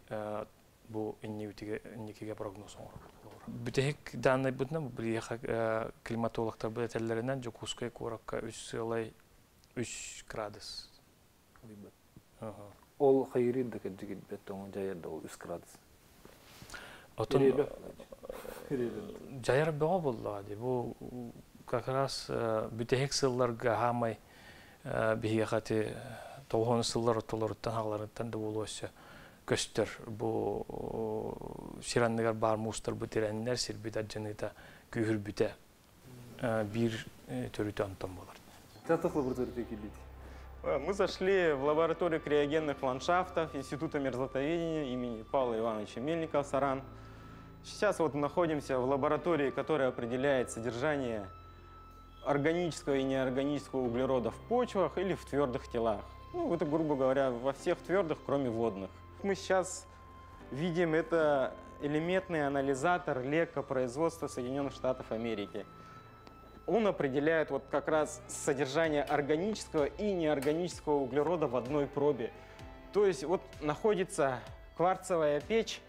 Speaker 5: бу инникеге прогноз оңыр. Бүтек данный бұдна бихеха климатологтар бәтеллерінен жокускай коракка 3 градус.
Speaker 1: Ол хайрин да кәджігін бәттоңын жайырда ол 3 градус.
Speaker 5: Отын жайыр бәға болды. Бұл как раз бүтек сылларға хамай бихиге қаты 90 сыллар отоларыттан ағыларыттан да болу өсі көстер. Бұл сиранныгар бар мұстар бұтирәнлер сирбіт аджаныта күйір біте бір төріті антон болар.
Speaker 1: Қаттық лаборатория келдейді?
Speaker 6: Мы зашли в лабораторию криогенных ландшафтов Института мерзлотоведения имени Павла Ивановича Мельникова, Саран. Сейчас вот находимся в лаборатории, которая определяет содержание органического и неорганического углерода в почвах или в твердых телах. Ну, это, грубо говоря, во всех твердых, кроме водных. Мы сейчас видим, это элементный анализатор ЛЕКа производства Соединенных Штатов Америки. Он определяет вот как раз содержание органического и неорганического углерода в одной пробе. То есть вот находится кварцевая печь,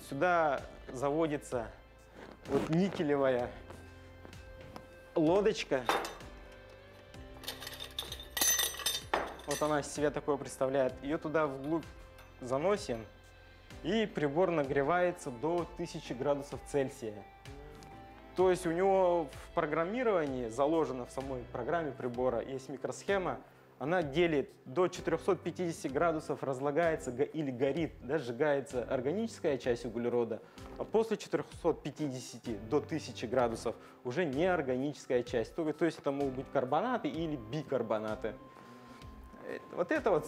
Speaker 6: сюда заводится вот никелевая лодочка. Вот она из себя такое представляет. Ее туда вглубь заносим, и прибор нагревается до 1000 градусов Цельсия. То есть у него в программировании, заложено в самой программе прибора, есть микросхема, она делит до 450 градусов, разлагается или горит, да, сжигается органическая часть углерода, а после 450 до 1000 градусов уже неорганическая часть. То есть это могут быть карбонаты или бикарбонаты. Вот это вот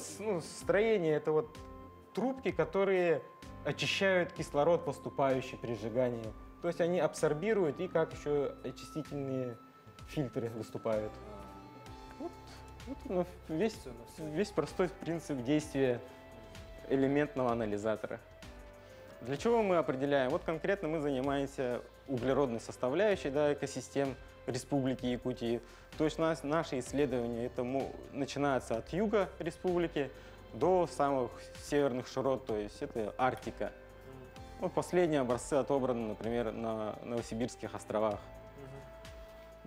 Speaker 6: строение, это вот трубки, которые очищают кислород, поступающий при сжигании. То есть они абсорбируют и как еще очистительные фильтры выступают. Вот весь простой принцип действия элементного анализатора. Для чего мы определяем? Вот конкретно мы занимаемся углеродной составляющей, да, экосистем Республики Якутии. То есть наши исследования это начинаются от юга республики до самых северных широт, то есть это Арктика. Вот последние образцы отобраны, например, на Новосибирских островах.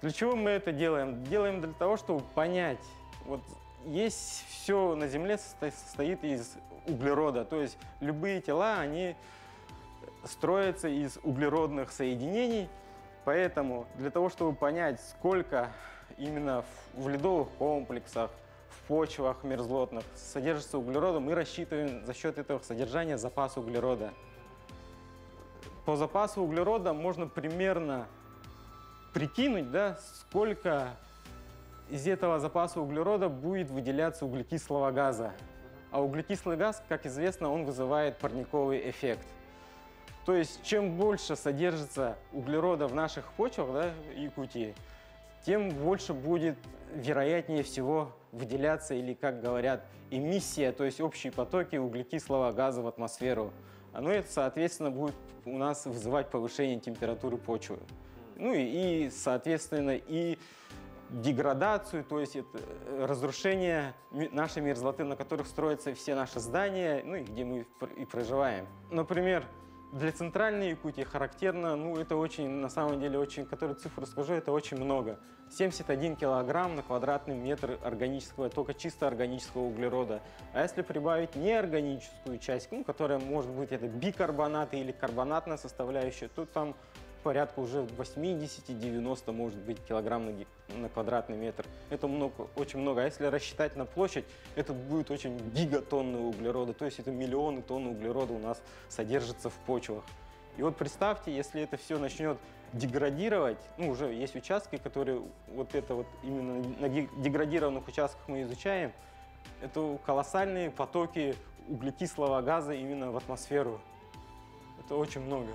Speaker 6: Для чего мы это делаем? Делаем для того, чтобы понять, вот есть все на Земле состоит из углерода, то есть любые тела, они строятся из углеродных соединений, поэтому для того, чтобы понять, сколько именно в ледовых комплексах, в почвах мерзлотных содержится углерода, мы рассчитываем за счет этого содержания запас углерода. По запасу углерода можно примерно прикинуть, да, сколько из этого запаса углерода будет выделяться углекислого газа. А углекислый газ, как известно, он вызывает парниковый эффект. То есть, чем больше содержится углерода в наших почвах, да, Якутии, тем больше будет, вероятнее всего, выделяться, или, как говорят, эмиссия, то есть общие потоки углекислого газа в атмосферу. Оно, это, соответственно, будет у нас вызывать повышение температуры почвы. Ну и соответственно, и деградацию, то есть это разрушение нашей мерзлоты, на которых строятся все наши здания, ну и где мы и проживаем. Например, для центральной Якутии характерно, ну это очень, на самом деле, очень, которую цифру скажу, это очень много. 71 килограмм на квадратный метр органического, только чисто органического углерода. А если прибавить неорганическую часть, ну, которая может быть это бикарбонаты или карбонатная составляющая, то там порядка уже 80-90 может быть килограмм на квадратный метр. Это много, очень много. А если рассчитать на площадь, это будет очень гигатонны углерода. То есть это миллионы тонн углерода у нас содержится в почвах. И вот представьте, если это все начнет деградировать, ну уже есть участки, которые вот это вот именно на деградированных участках мы изучаем, это колоссальные потоки углекислого газа именно в атмосферу. Это очень много.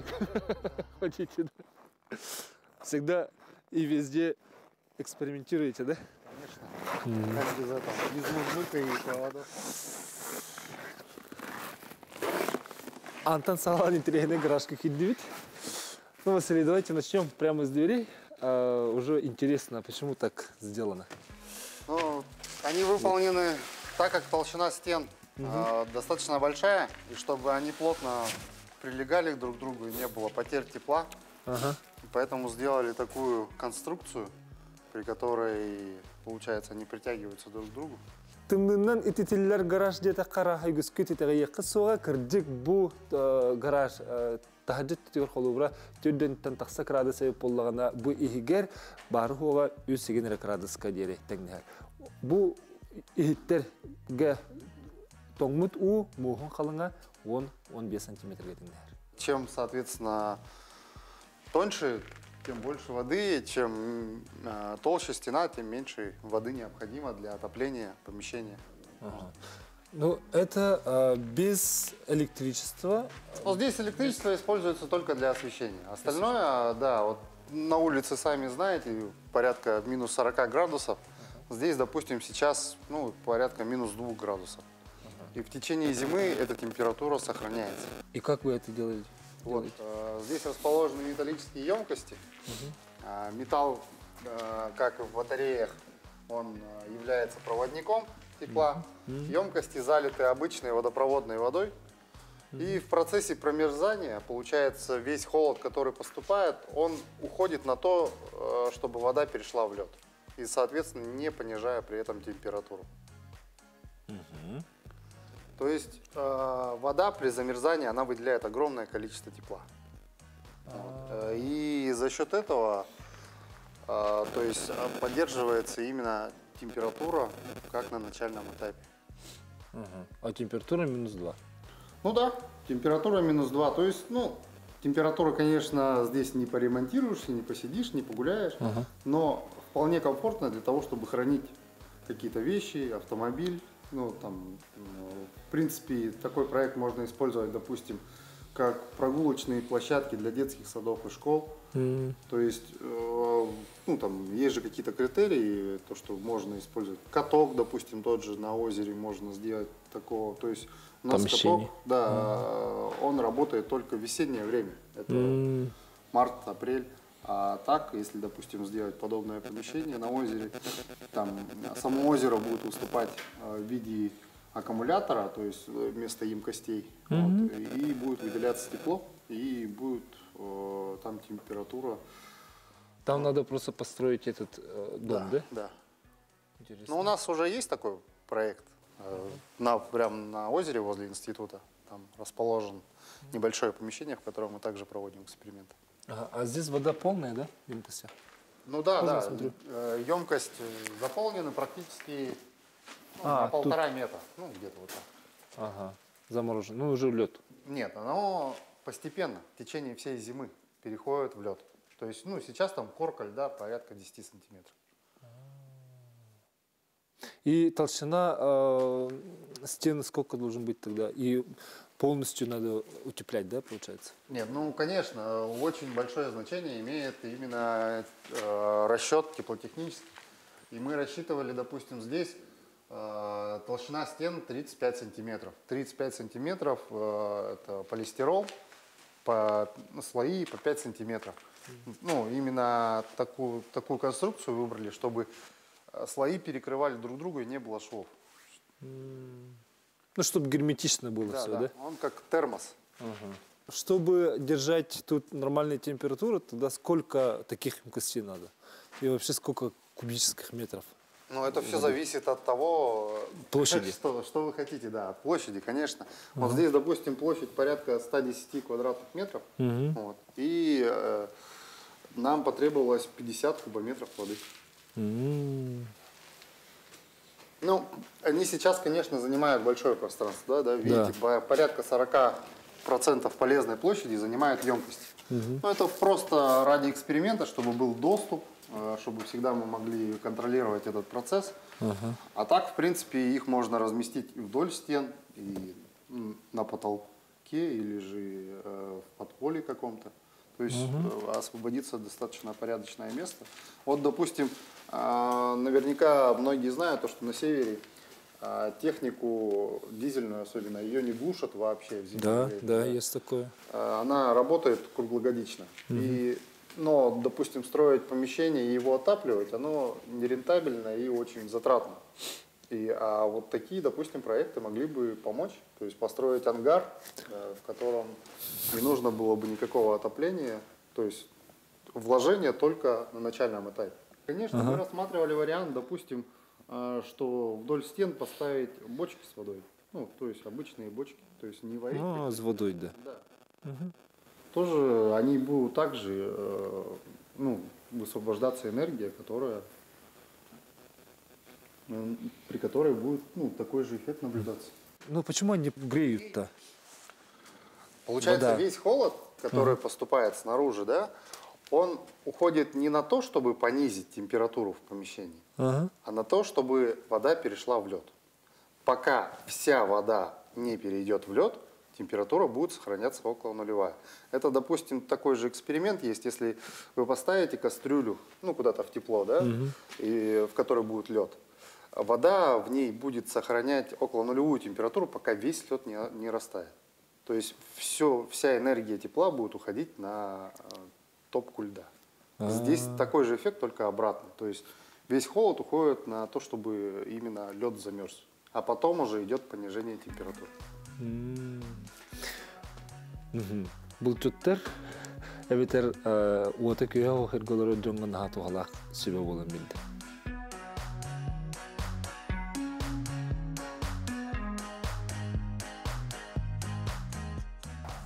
Speaker 1: так ходите, да? Всегда и везде экспериментируете, да?
Speaker 7: Конечно. Как без этого? Без музыки и проводов.
Speaker 1: Антон Салан интересный гаражка хиддивит. Ну, Василий, давайте начнем прямо с дверей. Уже интересно, почему так сделано.
Speaker 7: Ну, они выполнены так, как толщина стен достаточно большая, и чтобы они плотно прилегали друг к другу и не было потерь тепла. Поэтому сделали такую конструкцию, при которой, получается, они притягиваются друг к другу.
Speaker 1: Тымнынан ититиллер гараж дете кара хайгүскү титеге кысуга кырдык бу гараж тахаджет тигер холубра төддөн тантакса крады себеп боллагана бу ихигер бары хова үсеген градуска дере теңнер. Бу ихиттерге тоңмут у мухон калыңа 10-15 сантиметрге теңнер.
Speaker 7: Чем, соответственно, тоньше, тем больше воды, чем толще стена, тем меньше воды необходимо для отопления помещения.
Speaker 1: Ну, это без электричества.
Speaker 7: Вот здесь электричество используется только для освещения. Остальное, да, вот на улице, сами знаете, порядка минус 40 градусов. Здесь, допустим, сейчас, ну, порядка минус 2 градусов. И в течение зимы эта температура сохраняется.
Speaker 1: И как вы это делаете?
Speaker 7: Вот, здесь расположены металлические емкости. Металл, как и в батареях, он является проводником тепла. Емкости залиты обычной водопроводной водой. И в процессе промерзания, получается, весь холод, который поступает, он уходит на то, чтобы вода перешла в лед. И, соответственно, не понижая при этом температуру. То есть вода при замерзании, она выделяет огромное количество тепла. И за счет этого, то есть поддерживается именно температура, как на начальном этапе.
Speaker 1: А температура минус 2?
Speaker 7: Ну да, температура минус 2. То есть, ну, температура, конечно, здесь не поремонтируешься, не посидишь, не погуляешь, но вполне комфортно для того, чтобы хранить какие-то вещи, автомобиль. Ну, там, в принципе, такой проект можно использовать, допустим, как прогулочные площадки для детских садов и школ. То есть, ну, там, есть же какие-то критерии, то, что можно использовать. Каток, допустим, тот же на озере можно сделать такого. То есть, у нас каток, да, он работает только в весеннее время. Это март, апрель. А так, если, допустим, сделать подобное помещение на озере, там само озеро будет выступать в виде аккумулятора, то есть вместо емкостей, вот, и будет выделяться тепло, и будет там температура.
Speaker 1: Там надо просто построить этот дом, да?
Speaker 7: Да.
Speaker 1: Интересно.
Speaker 7: Но у нас уже есть такой проект, прямо на озере возле института. Там расположен небольшое помещение, в котором мы также проводим эксперименты.
Speaker 1: А здесь вода полная, да? Емкость?
Speaker 7: Ну да,
Speaker 1: Можно
Speaker 7: да.
Speaker 1: смотрю?
Speaker 7: Емкость заполнена практически на 1,5 метра. Ну, где-то вот так.
Speaker 1: Ага, заморожен. Ну, уже лед.
Speaker 7: Нет, оно постепенно, в течение всей зимы переходит в лед. То есть, ну, сейчас там корка льда порядка 10 сантиметров.
Speaker 1: И толщина стены сколько должен быть тогда? И полностью надо утеплять, да, получается?
Speaker 7: Нет, ну, конечно, очень большое значение имеет именно расчет теплотехнический. И мы рассчитывали, допустим, здесь толщина стен 35 сантиметров. 35 сантиметров это полистирол, слои по 5 сантиметров. Ну, именно такую конструкцию выбрали, чтобы слои перекрывали друг друга и не было швов.
Speaker 1: Ну, чтобы герметично было все, да?
Speaker 7: Он как термос.
Speaker 1: Чтобы держать тут нормальную температуру, тогда сколько таких емкостей надо? И вообще сколько кубических метров?
Speaker 7: Ну, это все зависит от того,
Speaker 1: площади.
Speaker 7: Что вы хотите, да, от площади, конечно. Вот здесь, допустим, площадь порядка 110 квадратных метров. Вот, и нам потребовалось 50 кубометров воды. Ну, они сейчас, конечно, занимают большое пространство, да, видите, порядка 40% полезной площади занимают емкости. Ну, это просто ради эксперимента, чтобы был доступ, чтобы всегда мы могли контролировать этот процесс. А так, в принципе, их можно разместить и вдоль стен, и на потолке тупике или же в подполье каком-то. То есть освободится достаточно порядочное место. Вот, допустим, наверняка многие знают, то, что на севере технику дизельную особенно, ее не глушат вообще в зимнее время.
Speaker 1: Да, есть такое.
Speaker 7: Она работает круглогодично. Но, допустим, строить помещение и его отапливать, оно нерентабельно и очень затратно. А вот такие, допустим, проекты могли бы помочь. То есть построить ангар, в котором не нужно было бы никакого отопления. То есть вложение только на начальном этапе. Конечно, мы рассматривали вариант, допустим, что вдоль стен поставить бочки с водой. Ну, то есть обычные бочки. То есть не варить.
Speaker 1: С водой, да.
Speaker 7: Да. Тоже они будут также высвобождаться энергия, при которой будет такой же эффект наблюдаться.
Speaker 1: Ну почему они греют-то?
Speaker 7: Получается,
Speaker 1: Вода.
Speaker 7: весь холод, который поступает снаружи, да, он уходит не на то, чтобы понизить температуру в помещении, а на то, чтобы вода перешла в лед. Пока вся вода не перейдет в лед, температура будет сохраняться около нулевая. Это, допустим, такой же эксперимент есть, если вы поставите кастрюлю, куда-то в тепло, да, и в которой будет лед. Вода в ней будет сохранять около нулевую температуру, пока весь лед не растает. То есть вся энергия тепла будет уходить на топку льда. Здесь такой же эффект, только обратный. То есть весь холод уходит на то, чтобы именно лед замерз. А потом уже идет понижение температуры.
Speaker 1: Булчуттар эбитер уота күйе охерголоро жоңган хату халак себеп болан билди.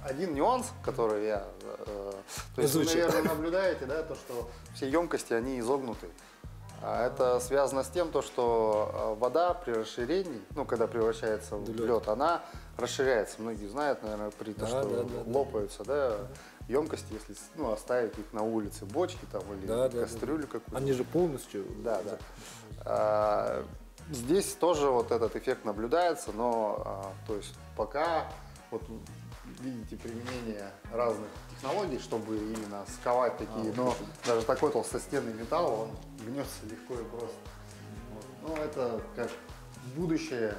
Speaker 7: Один нюанс, который то есть вы, наверное, наблюдаете, да, то, что все емкости, они изогнуты. Это связано с тем, что вода при расширении, когда превращается в лед, она расширяется. Многие знают, наверное, что лопаются, да, емкости, если оставить их на улице, бочки там или кастрюлю какую-то.
Speaker 1: Они же полностью...
Speaker 7: Да. Здесь тоже вот этот эффект наблюдается, но то есть пока вот видите применение разных технологий, чтобы именно сковать такие, но даже такой толстостенный металл, он гнется легко и просто. Ну, это как будущее,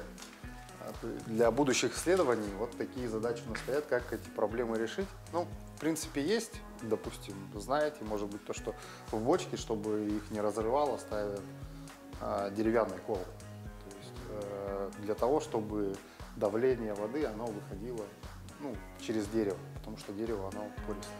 Speaker 7: для будущих исследований вот такие задачи у нас стоят, как эти проблемы решить. Ну, в принципе, есть, допустим, знаете, может быть, то, что в бочке, чтобы их не разрывало, ставят деревянный кол. То есть для того, чтобы давление воды, оно выходило через дерево, потому что дерево, оно пористое.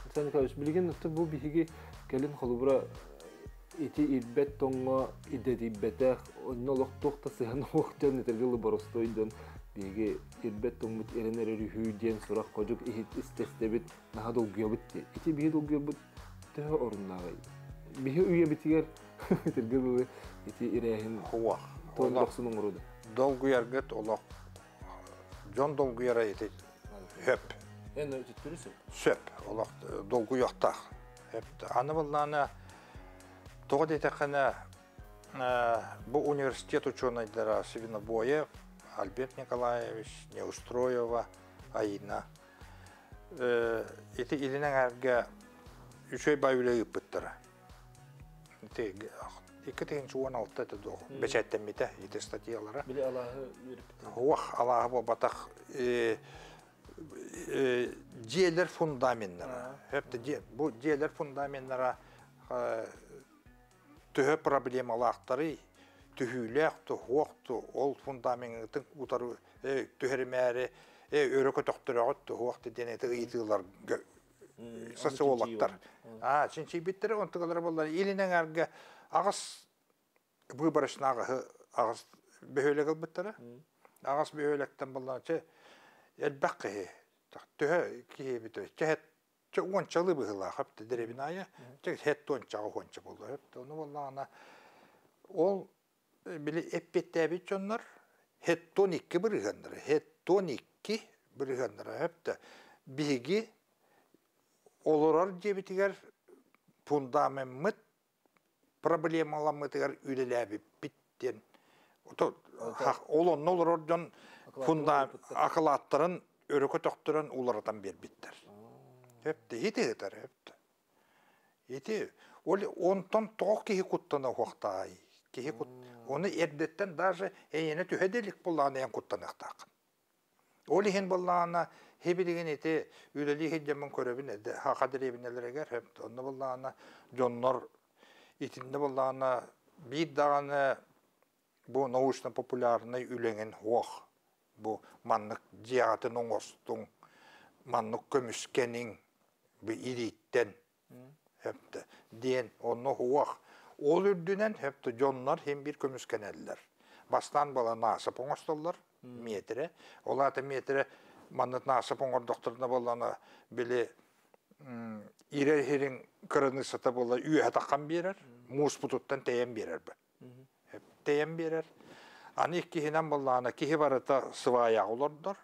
Speaker 1: Александр Николаевич, билген бу биһиги келин холубура ити ирбет тоңго идетибетех оннолоктуқта сыхан оқтен этергылы боростойдон биги ирбет тоңмут эренерери хүйден сурак кожук ихит истестебит наха долгуябыт ити биги долгуябыт тө оруннагай биги уябитигер этергылы ити ирехин
Speaker 8: хуа
Speaker 1: тоңдоксунун уруда
Speaker 8: долгуяргет олох жон долгуяра ити хөп
Speaker 1: эне түтүрүсү
Speaker 8: сөп олох долгуяктах хөп аны буллана тоғы дейтақана бұл университет ученыйлары Свинобоев, Альберт Николаевич, Неустроева, Аина. Эти илінен әрге үшөй байылы үппіттірі. Екі тегінші 16 әті доғы. Бәчәттен еті статьялары.
Speaker 1: Білі Аллахы үйріп.
Speaker 8: Уақ Аллахы бұл батақ жиелер фундаменттері. Бұл жиелер фундаменттері түхі проблемалақтары түхілек, түхуақты, ол фундаменттің ұтары түхірмәрі, өрікі тоқтырағыт, түхуақты денеті ұйтығылар социологтар. Чинчи биттері, онтығылар болар. Елінен әргі ағыз бұйбарышын ағыз бөхөлек албыттары. Ағыз бөхөлектен болар. Әлбәқ қығы, түхі кейі бітірі. Ончалы бұғыла қапты деревинайы, хет ончағы ончы болды. Оны болағына, ол били эппеттәбит жоннор хеттон 2 биргәндер. Хеттон 2 биргәндер. Хәтта биги олорар дебитигер фундамент проблемаламытыгар үлеләби биттен. Олон олордан фундамент акылаттарын өрөкө токтуран улардан бербиттер. Хәтта итетер хәтта. Ити ол онтон тоқ кихи куттана хоқтай. Кихи кут. Оны эрдеттен даже эйене түһеделик булланы ян куттанактак. Ол ихин булланы хебилеген ити үлели хеджемин көрөбүн эде хакадыребинелерегер хеп. Онны булланы жоннор итинде булланы бир даганы бу научно-популярный үленген хоқ. Бу маннык жиатын оңостун маннык көмүскенин бу ириттен hepte diyen onu huak olurdünen hepte jonlar hem bir kömüskeneliler. Bastan bala nasip oңostollar metre. Olata metre manat nasip oңor doktoruna balana bile ire herin kırını sata bola üye takkan birer. Mus pututtan teyen birer be. Hep teyen birer. Anik kihinen balana kihi varata sıvaya olurdur.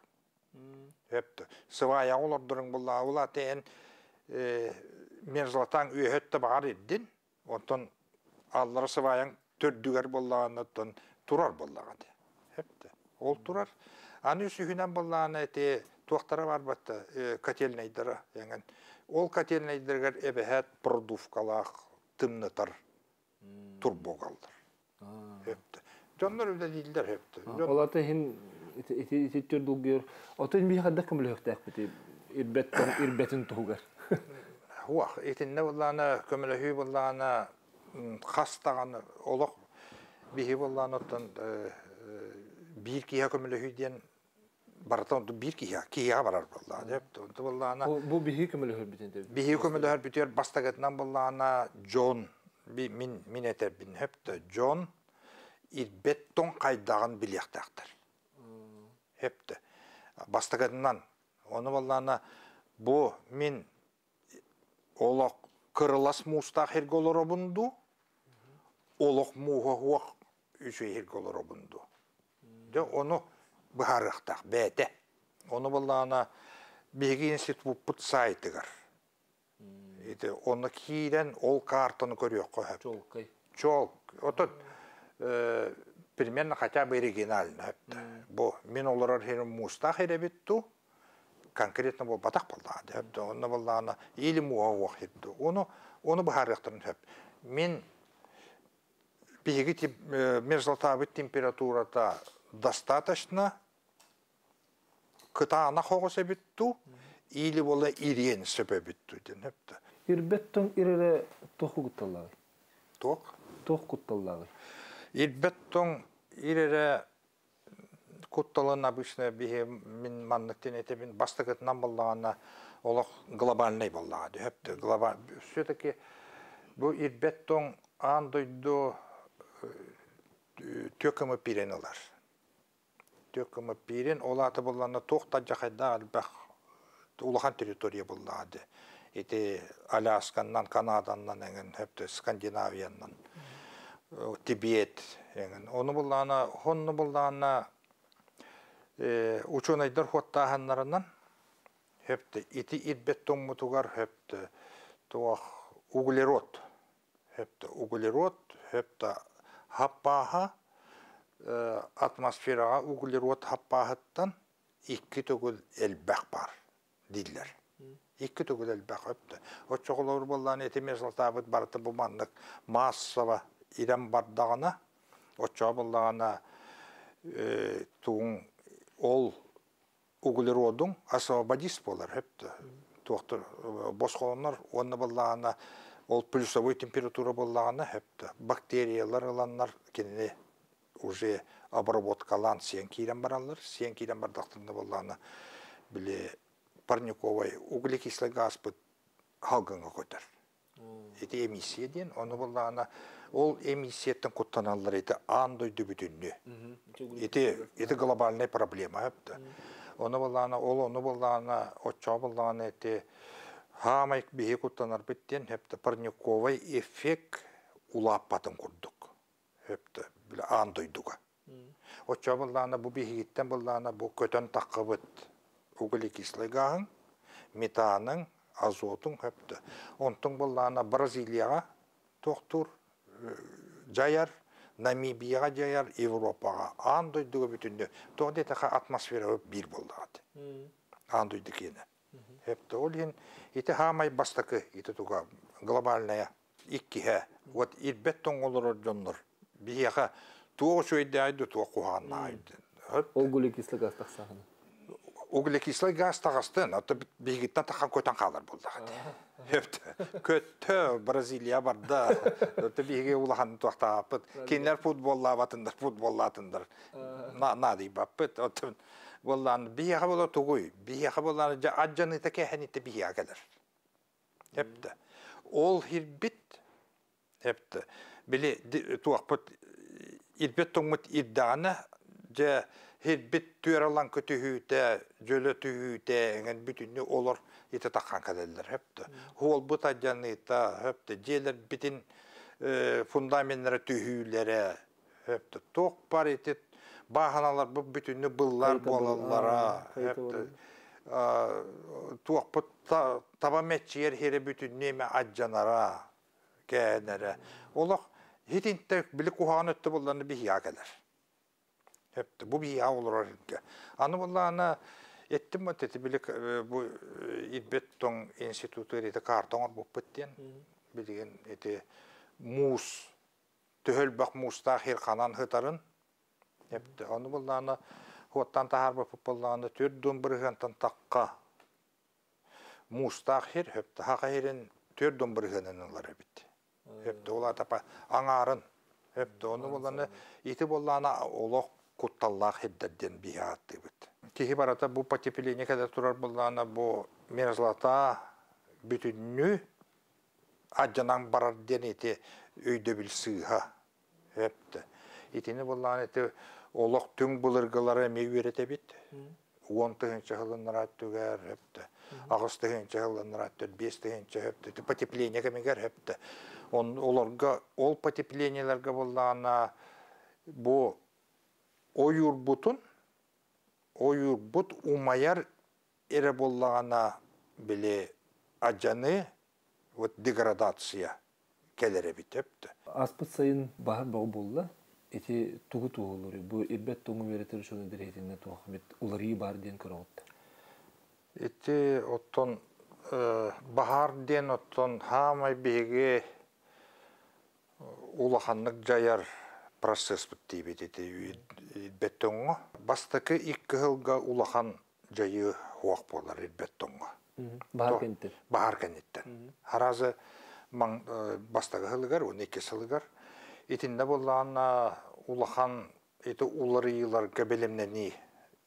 Speaker 8: Hepte sıvaya olurdurun bala ola teyen Merzlatan üyehette bağır eddin, ondan alları sıvayan tördüger bollağınıdan turar bollağıdı. Hep de, ol turar. Anı sühünen bollağını eti tuaktara var battı, katelneydara. Yani, ol katelneydargar ebehet produfkalaq tımnıtar, turbo kaldır. Hep de. Canlar öyle değiller hep de.
Speaker 1: Olata hin iti tördüger, otun bir hadda kımlı höktek biti, irbetin tuğgar.
Speaker 8: Huaq, etinne bollana kömülehü bollana xastağını oluq bihi bollana otan bir kiha kömülehü diyen baratan bir kiha barar bollana hep onto bollana
Speaker 1: bu bihi kömülehü bitende
Speaker 8: bihi kömülehü bitiyor bastagatnan bollana John min etebin hep de John beton qaydağın bilyaqtaqtır hep de bastagatnan onu bollana bu min Олақ кырылас мустақ херголор обунду, олақ муға хуақ үші херголор обунду. Оны бұхарықтақ, бәді. Оны болағына беги институт бұт сайтығыр. Оны кейден ол картаны көріок қойып.
Speaker 1: Чолкай.
Speaker 8: Чолк. Отын, примерно хотя бы оригинально. Мен олар херім мустақ херебетту, конкретно бұл батақ болды. Оны болғаны елі мұға уақытты. Оны бұхарықтырын хөп. Мен бейгі мерзлатабы температурата достаточно кытағына қоғысы бітту, елі болы ирен сөпі бітту.
Speaker 1: Ирбеттің ирере тоқу күтталлағы?
Speaker 8: Тоқ?
Speaker 1: Тоқ күтталлағы.
Speaker 8: Ирбеттің ирере Kuttalan обычно bihe min manlıkten etebin bastıkıtından bollağına olaq globalnay bollağıdı. Hepti global. Все-таки bu irbetton andoydu tökümü pireniler. Tökümü piren olatı bollağına toqta jaxayda albaq ulağan teritoriya bollağıdı. Eti Alaskandan, Kanadandan, hepti Skandinaviyandan, Tibet. Onu bollağına, onu bollağına ученыйдар хоттаханнарынан хепте ити ирбеттон мутугар хепте туах углерод хепте хаппаха атмосферага углерод хаппахаттан 2 төгүл элбак бар дилер 2 төгүл элбак хепте очоголор боллан эти месалтабыт барты бу мандык массава ирем бардагына очо боллагана туун ол углеродун освободист болар хепте. Тоқтыр босқолонар оны боллағана ол плюсовой температура боллағана хепте. Бактериялар аланнар кенене уже обработкалан сен кейден баралар. Сен кейден бардақтырында боллағана біле парниковый углекислый газ бұд халғынға көтір. Эти эмиссия ден, оны боллағана ол эмиссияттың құттаналар еті андойды бүтінні. Еті глобальный проблема. Оны боллағана, оны боллағана, отча боллағана еті хамайк бейі құттанар біттен, парниковый эффект улаппатын құрдық. Bile anduyduga. Oça bullana bu bihigitten bullana bu kötön takkabıt ugulikisligahın, metanın, azotun hepti. Ontun bullana Braziliyaga tohtur, jayar, Namibiyaga jayar, Evropaga. Anduyduga bütündü. Toğda etaka atmosfera bir bulladı. Anduydu yine. Hepti. Olin iti hamay bastakı iti tuga globalnaya. İkkihe. Vat irbet toңolor jonlor. Biyaga tuo şöyle aydı tuo kuhanna aydı.
Speaker 1: Углекислый газ тақсағыны.
Speaker 8: Углекислый газ тағастын. Аты бигиттен таққан көтен қалар болды. Hepti. Kötü Braziliya barda. Аты биге улахан туақтапыт. Kenler futbolla batındır, futbolla atındır. Na deyip apıt. Vallahi biyaga bola tuguy. Biyaga bola ajjanı teke henite biyaga gelir. Hepti. Ol hirbit. Hepti. Bili tuaqpıt irbet toңmut irdağına ja hirbit tüyeralan kötühüte, jölö tühüte, en bütünü olur ite takkan kadeller hepti. Hol bu tajjanıta hepti. Jeler bitin fundamentleri tühülere hepti. Toq par ite bahanalar bu bütünü bıllar bolalara hepti. Tuaqpıt tabamet yer here bütünü eme ajjanara kenere. Olaq hitinte bili kuhan öttü bullarını bir hiya gelir. Hepti. Bu bir hiya olur. Anı bullarına ettim mi dedi bili bu İrbetton Enstitütü eti kartonlar bu pıttien. Bilgin eti mus tühül bak musta hirkanan hıtarın. Hepti. Anı bullarına hottan tahar bakıp bullarına türdün bırıgıntan takka musta hir hepti. Haka hirin türdün bırıgınınlar bitti. Hepti ola tapa aڭarın. Hepti onu bulanı iti bolana oloq kuttallaq hidderden bihattı bit. Kihi barata bu patipili ne kadar turar bolana bu merzlata bütünlü ajjanan barar den iti öйдө bil sığha. Hepti. Itini bolana iti oloq tüң bulırgıları meyverete bit. 10-ынчы hılınlara tüger hepti. Ağustos-ынчы hılınlara tüger, 5-ынчы hepti. Потепление кемегер hepti. Оларга ол потеплениелерге боллана bu oyurbut умаяр эре боллагана биле ажаны вот деградация келере битепти.
Speaker 1: Аспыт сайын баһар бау болла. Эти тугу тугулары бу ирбет тоңу беретер шоны деретинне туахмет улары бар ден көрөт.
Speaker 8: Эти оттон баһар ден оттон хамай беге улаханнык жаяр процесс битти бити беттоңго бастакы 2 жылга улахан жайы хуак болар беттоңго баһар кенеттен харазы маң бастагы хылыгар 12 сылыгар итинде боллана улахан эти уларыйлар кебелемнени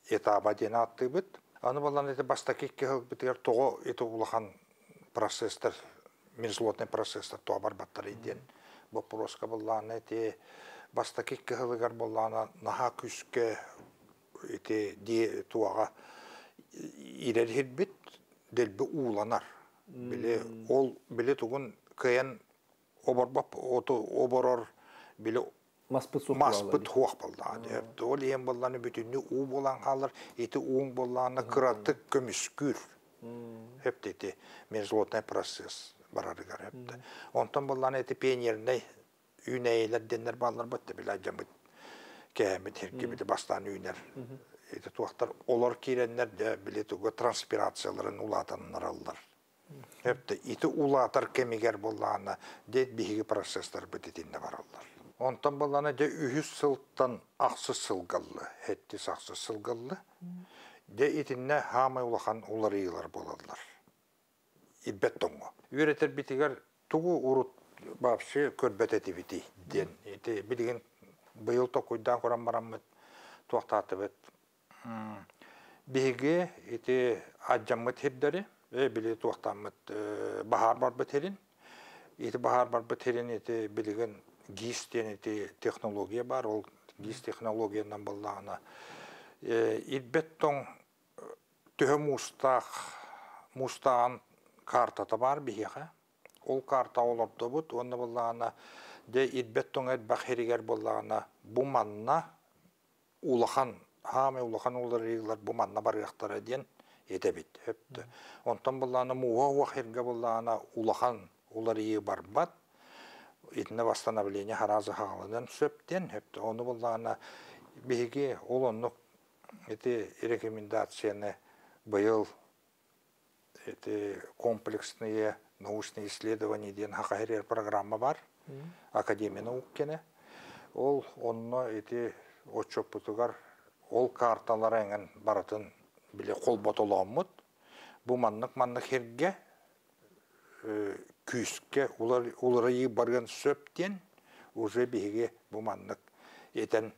Speaker 8: этаба ден атты бит аны боллан эти бастакы 2 жыл битер того эти улахан процесстер мерзлотный процесстер то бар баттар иден вопроска боллана эти бастаки кыһылыгар боллана наха күскө эти ди туага ирер бит делби ууланар биле ол биле тугун кыян оборбап ото оборор биле маспыт хуак боллана дол ем болланы бүтүнү уу болан калыр эти уң болланы кыраты көмүскүр хептети мерзлотный процесс барарыгар хепте онтон болланы эти пионерный үйнейлер деннер баллар бытты биле жамыт кемит хиркибити бастан үйнер эти туактар олар киреннер де биле туга транспирацияларын улатаннар аллар хепте ити улатар кемигер болланы дет биги процесстер бититинне бараллар онтон болланы де 3 сылттан аксы сылгаллы хетти саксы сылгаллы де итинне хамай улахан уларыйлар болалар ибеттоңго үйретер битигер тугу урут вообще көрбөтети бити ден эти билген быйыл токуйдан коран бараммыт туактатыбыт биге эти аджаммыт хибдери били туактаммыт бахар бар бетерин эти бахар бар бетерин эти билген гис ден эти технология бар ол гис технологиядан боллана ибеттоң төһө мустаан картата бар бихеха ол карта олорду бут онда боллана де ирбет тоңет бахеригер боллағына бу манна улахан, хаме улахан уларыйлар бу манна барыяқтара ден етебет. Онтан боллағына муа херге боллағына улахан уларыйы барбат, итіне восстановление харазы хағалыдан сөптен, оны боллағына беге ол онық рекомендацияны быйыл комплексные научные исследования ден хақайрер программа бар, Академия наук кене. Ол онно отчопутугар ол карталар әңін баратын біле қол ботоламыд. Бұ маннық херге күйіске оларайы барған сөптен уже беге бұ маннық етен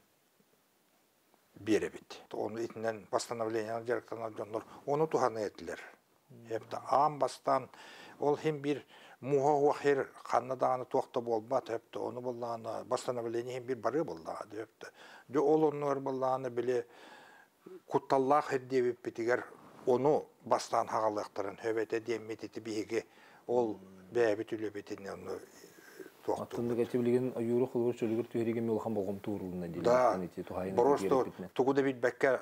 Speaker 8: беребет. Оны итінен восстановление жарықтан жонлар, оны туханы етілер. Ам бастан ол хем бір муха уахер қаннадағаны туақта болбат, оны боллағаны восстановление хем бір бары боллағы. Ол оныр боллағаны біле құтталлақ әддебіп бітігер оны бастан хағалықтарын хөбеті деммететі бейге ол бәбіт үлебетіне оны туақты.
Speaker 1: Аттынды кәтебілген айуры қылғыр шөлігір түйереген мелхан болғым туыруына дейін.
Speaker 8: Да, просто тұғыда бітбәкке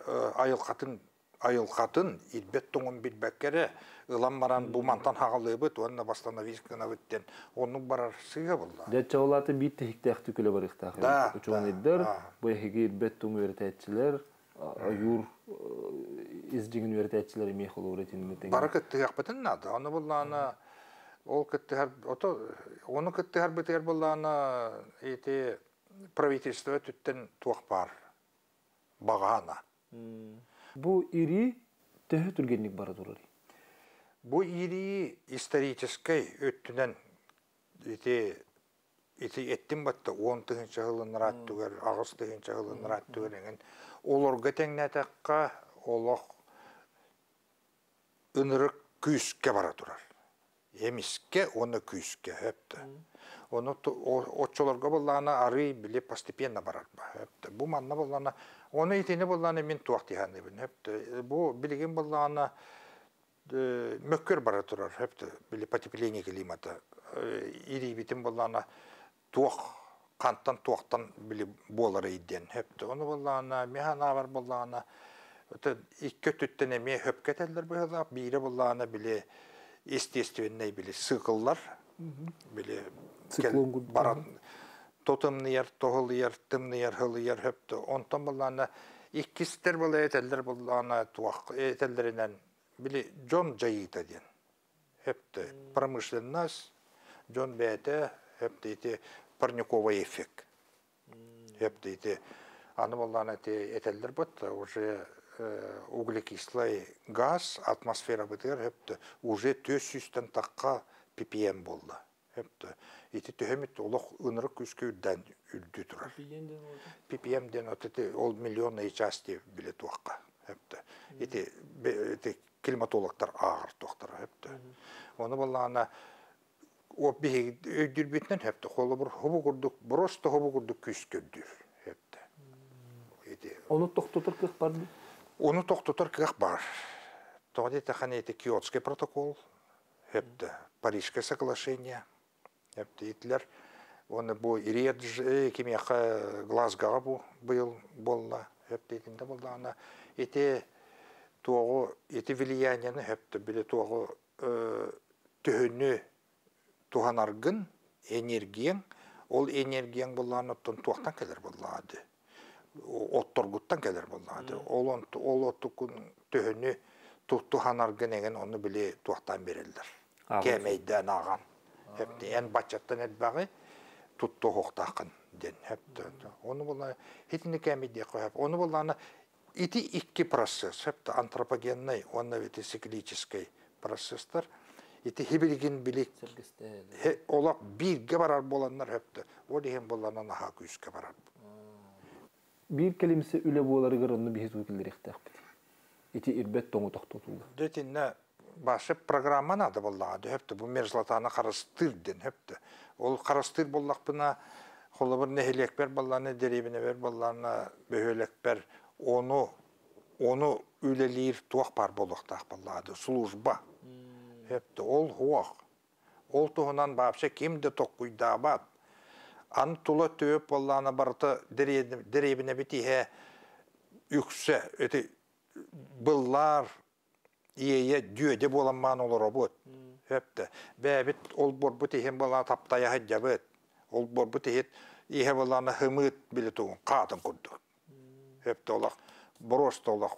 Speaker 8: айылқатын, идбет тоңын бітбәккері ылан баран бұл мантан хағалы бұд, онына бастана визкана бұдтен, оның барар сыға болды.
Speaker 1: Дәтчі олаты бітті хіктәқті күлі бар иқтақы.
Speaker 8: Да.
Speaker 1: Учуан еддер, бұл еге идбет тоң өртәтчілер, айур изжігін өртәтчілер емей қолы өретінің.
Speaker 8: Бары күтті яқпытын нады, оны боллағына ол оны күтті әрбітер боллағына правительство түттен туақ бар, бағана.
Speaker 1: Бұл ири төхі түргенлік бары тұрыр?
Speaker 8: Бұл ири историческай өттінен еттін батты 10-ғы ғылын раттығыр, ағыз-ғы ғылын раттығыр. Оларға тәңнәтәққа олық ұнырық күйіске бара тұрар. Еміске оны күйіске өпті. Оны отчоларға боллағына ары біле постепенно барар ба. Бұл манна боллағына, оны етені боллағына мен туақ дейханы бін. Бұл білген боллағына мөккер бара тұрар. Біле потепление климата. Ири бітін боллағына туақ, қанттан туақтан біле болары еден. Оны боллағына, механа бар боллағына, икі түттен әме хөпкетелдер бұйылақ, бейірі боллағына біле естественный біле сықыллар, біле баран тотымныяр, тоғылыяр, тымныяр, хылыяр хөпті. Онтан боллағына иккістер болы әтелдер боллағына туақ әтелдерінен біле жон жайыта ден. Хөпті промышленность, жон бәйті, хөпті еті парниковый эффект. Хөпті еті аны боллағына әтелдер бұтты, уже углекислый газ, атмосфера бітер, уже 400-тен таққа ppm болды. Еті төхемет олық ұнырық күске үдден үлді тұрар. ppm-ден ол миллионный части біле туаққа. Еті климатологтар ағыр туақтар. Оны болағына өйдір бетінен қолы бір хобы күрдік, просто хобы күрдік күске үддір.
Speaker 1: Оны тоқтотыр кіқ бар бі?
Speaker 8: Оны тоқтотыр кіқ бар. Тоғды тәқан еті Киотский протокол, Парижское соглашение. Етлер, оны бұл ирет кемеққа Глазгаға бұл болла. Етінде болда ана еті влиянияны біле тоғы түхіні туған арғын энергияң, ол энергияң болланы туақтан кәлер боллады. Отторгуттан кәлер боллады. Ол оттықын түхіні туған арғын еген оны біле туақтан берелдер. Кәмейден аған. Ән бачаттан әдбағы тұтты хоқтақын ден. Оны болланы хетіні кәмейде қойып. Оны болланы ити икки процесс. Антропогенный, оны веті циклический процесстар. Ити хибілген білік. Олақ бірге барар боланлар әпті. Ол деген болланы наға күйіске барар.
Speaker 1: Bir kelimesi üle boğuları onu bir hizmetler ihtiyakpedi. İti irbet toğu toxtotuldu.
Speaker 8: Dötünne başı programman adı bolladı. Bu merzlatana karastırdın. Ol karastır bollak buna Kolu bir nehilek ber ballarını deribine ver ballarına böhölek ber onu ülelir tuaq par boluqtaq balladı slujba. Hepti ol huaq. Ol tuğunan babşa kimde toqquyda bat. Ан тула төп болланы барыты деребіне бітіге үксі, өті бұллар ие дүйеде боламан олар обуд. Өпті. Бәбіт ол борбут ехен боланы таптая хаджабыд. Ол борбут ехен ие боланы хымыт білі туғын, қатын күрді. Өпті олақ, бұросты олақ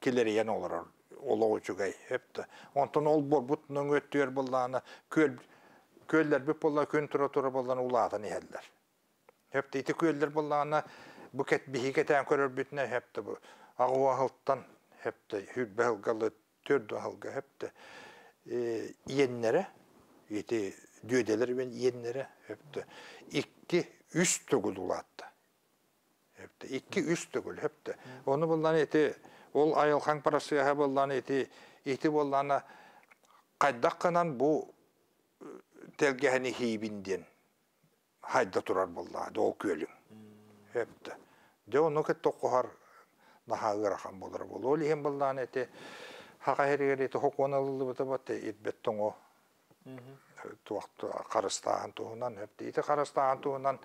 Speaker 8: келерейен олар олау үчігай. Өпті. Онтын ол борбутның өттүйер боланы көллер бүп боланы күн тұра боланы улатын ехелдер. Өпті, иті көллер боланы бүкет бігі кетен көрір бүтіне өпті бұл. Ағуа ғылттан өпті, хүрбі ғылғалы төрді ғылғы өпті. Иеннері, ити дүйеделер бен иеннері өпті. 2-3 түгіл улатты. 2-3 түгіл өпті. Оны боланы ити, ол айылхан парасыға боланы ити боланы қайдаққынан бұл телгәһіне хейбінден хайда тұрар болады, ол көлің. Өпті. Де оны кет тоққығар наға ғырақан болар бол. Ол еген боланы ити хақа хергер ити хоқуан алылы бұты бәтті етбеттің о туақты қарыстаған туғынан өпті. Ити қарыстаған туғынан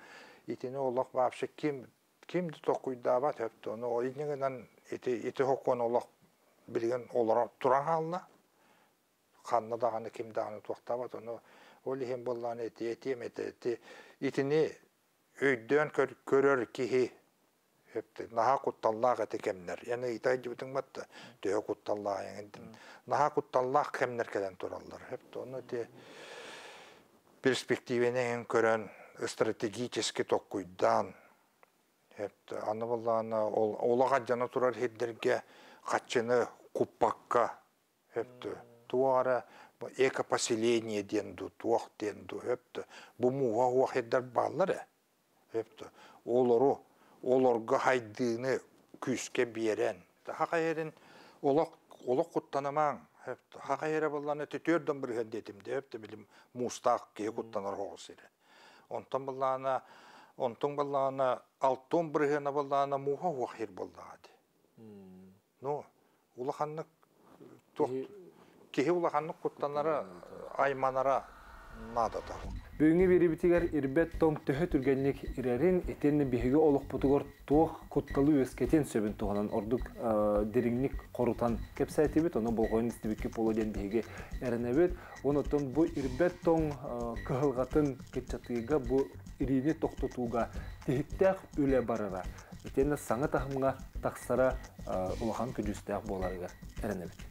Speaker 8: итini олақ бапшы кимді тоққүйда бат өпті. Оны ол итінігінен ити хоқуан олақ білген олар тұран қалына. Қанны дағаны ким дағаны туақта бат. Оны ол еген боланы итini өйден көрер кихи наха кутталлах эти кемнер. Яны итай жибитин батты. Дөй кутталлах яңындин. Наха кутталлах кемнер келен тураллар. Хепті оны перспективенен көрен стратегически тоққойдан. Хепті аны болланы олаға жана турар хеддерге қатчыны куппаққа. Хепті туара экопоселение денду, туақ денду. Хепті бұ муға хеддер баллары. Хепті оларға хайдыны күске берен. Хақайырын олақ құттанымаң. Хақайыры боланы төтөрден бір ғандетімді. Өпті білім мұстақ кей құттанар хоғыз ерен. Онтың боланы алтын бір ғана боланы мұға уақыр болады. Улақанлық кеге улақанлық құттанары айманара надады.
Speaker 1: Бүгінгі бері бітігер ирбет том төхі түргенлік ирерін етенні бігігі олық бұтығыр туық құтталы өскетен сөбін туғанан ордық деріңлік қорутан кепсайты бет, оны болғойын істебекке полуден бігігі әріне бет. Оны тұн бұл ирбет том кығылғатын кетчатығыға бұл иріне тоқтатуға тегіттәқ өлі барыра. Етенні саңы тақымға тақсара ұлақан күдістәқ боларыға әріне бет.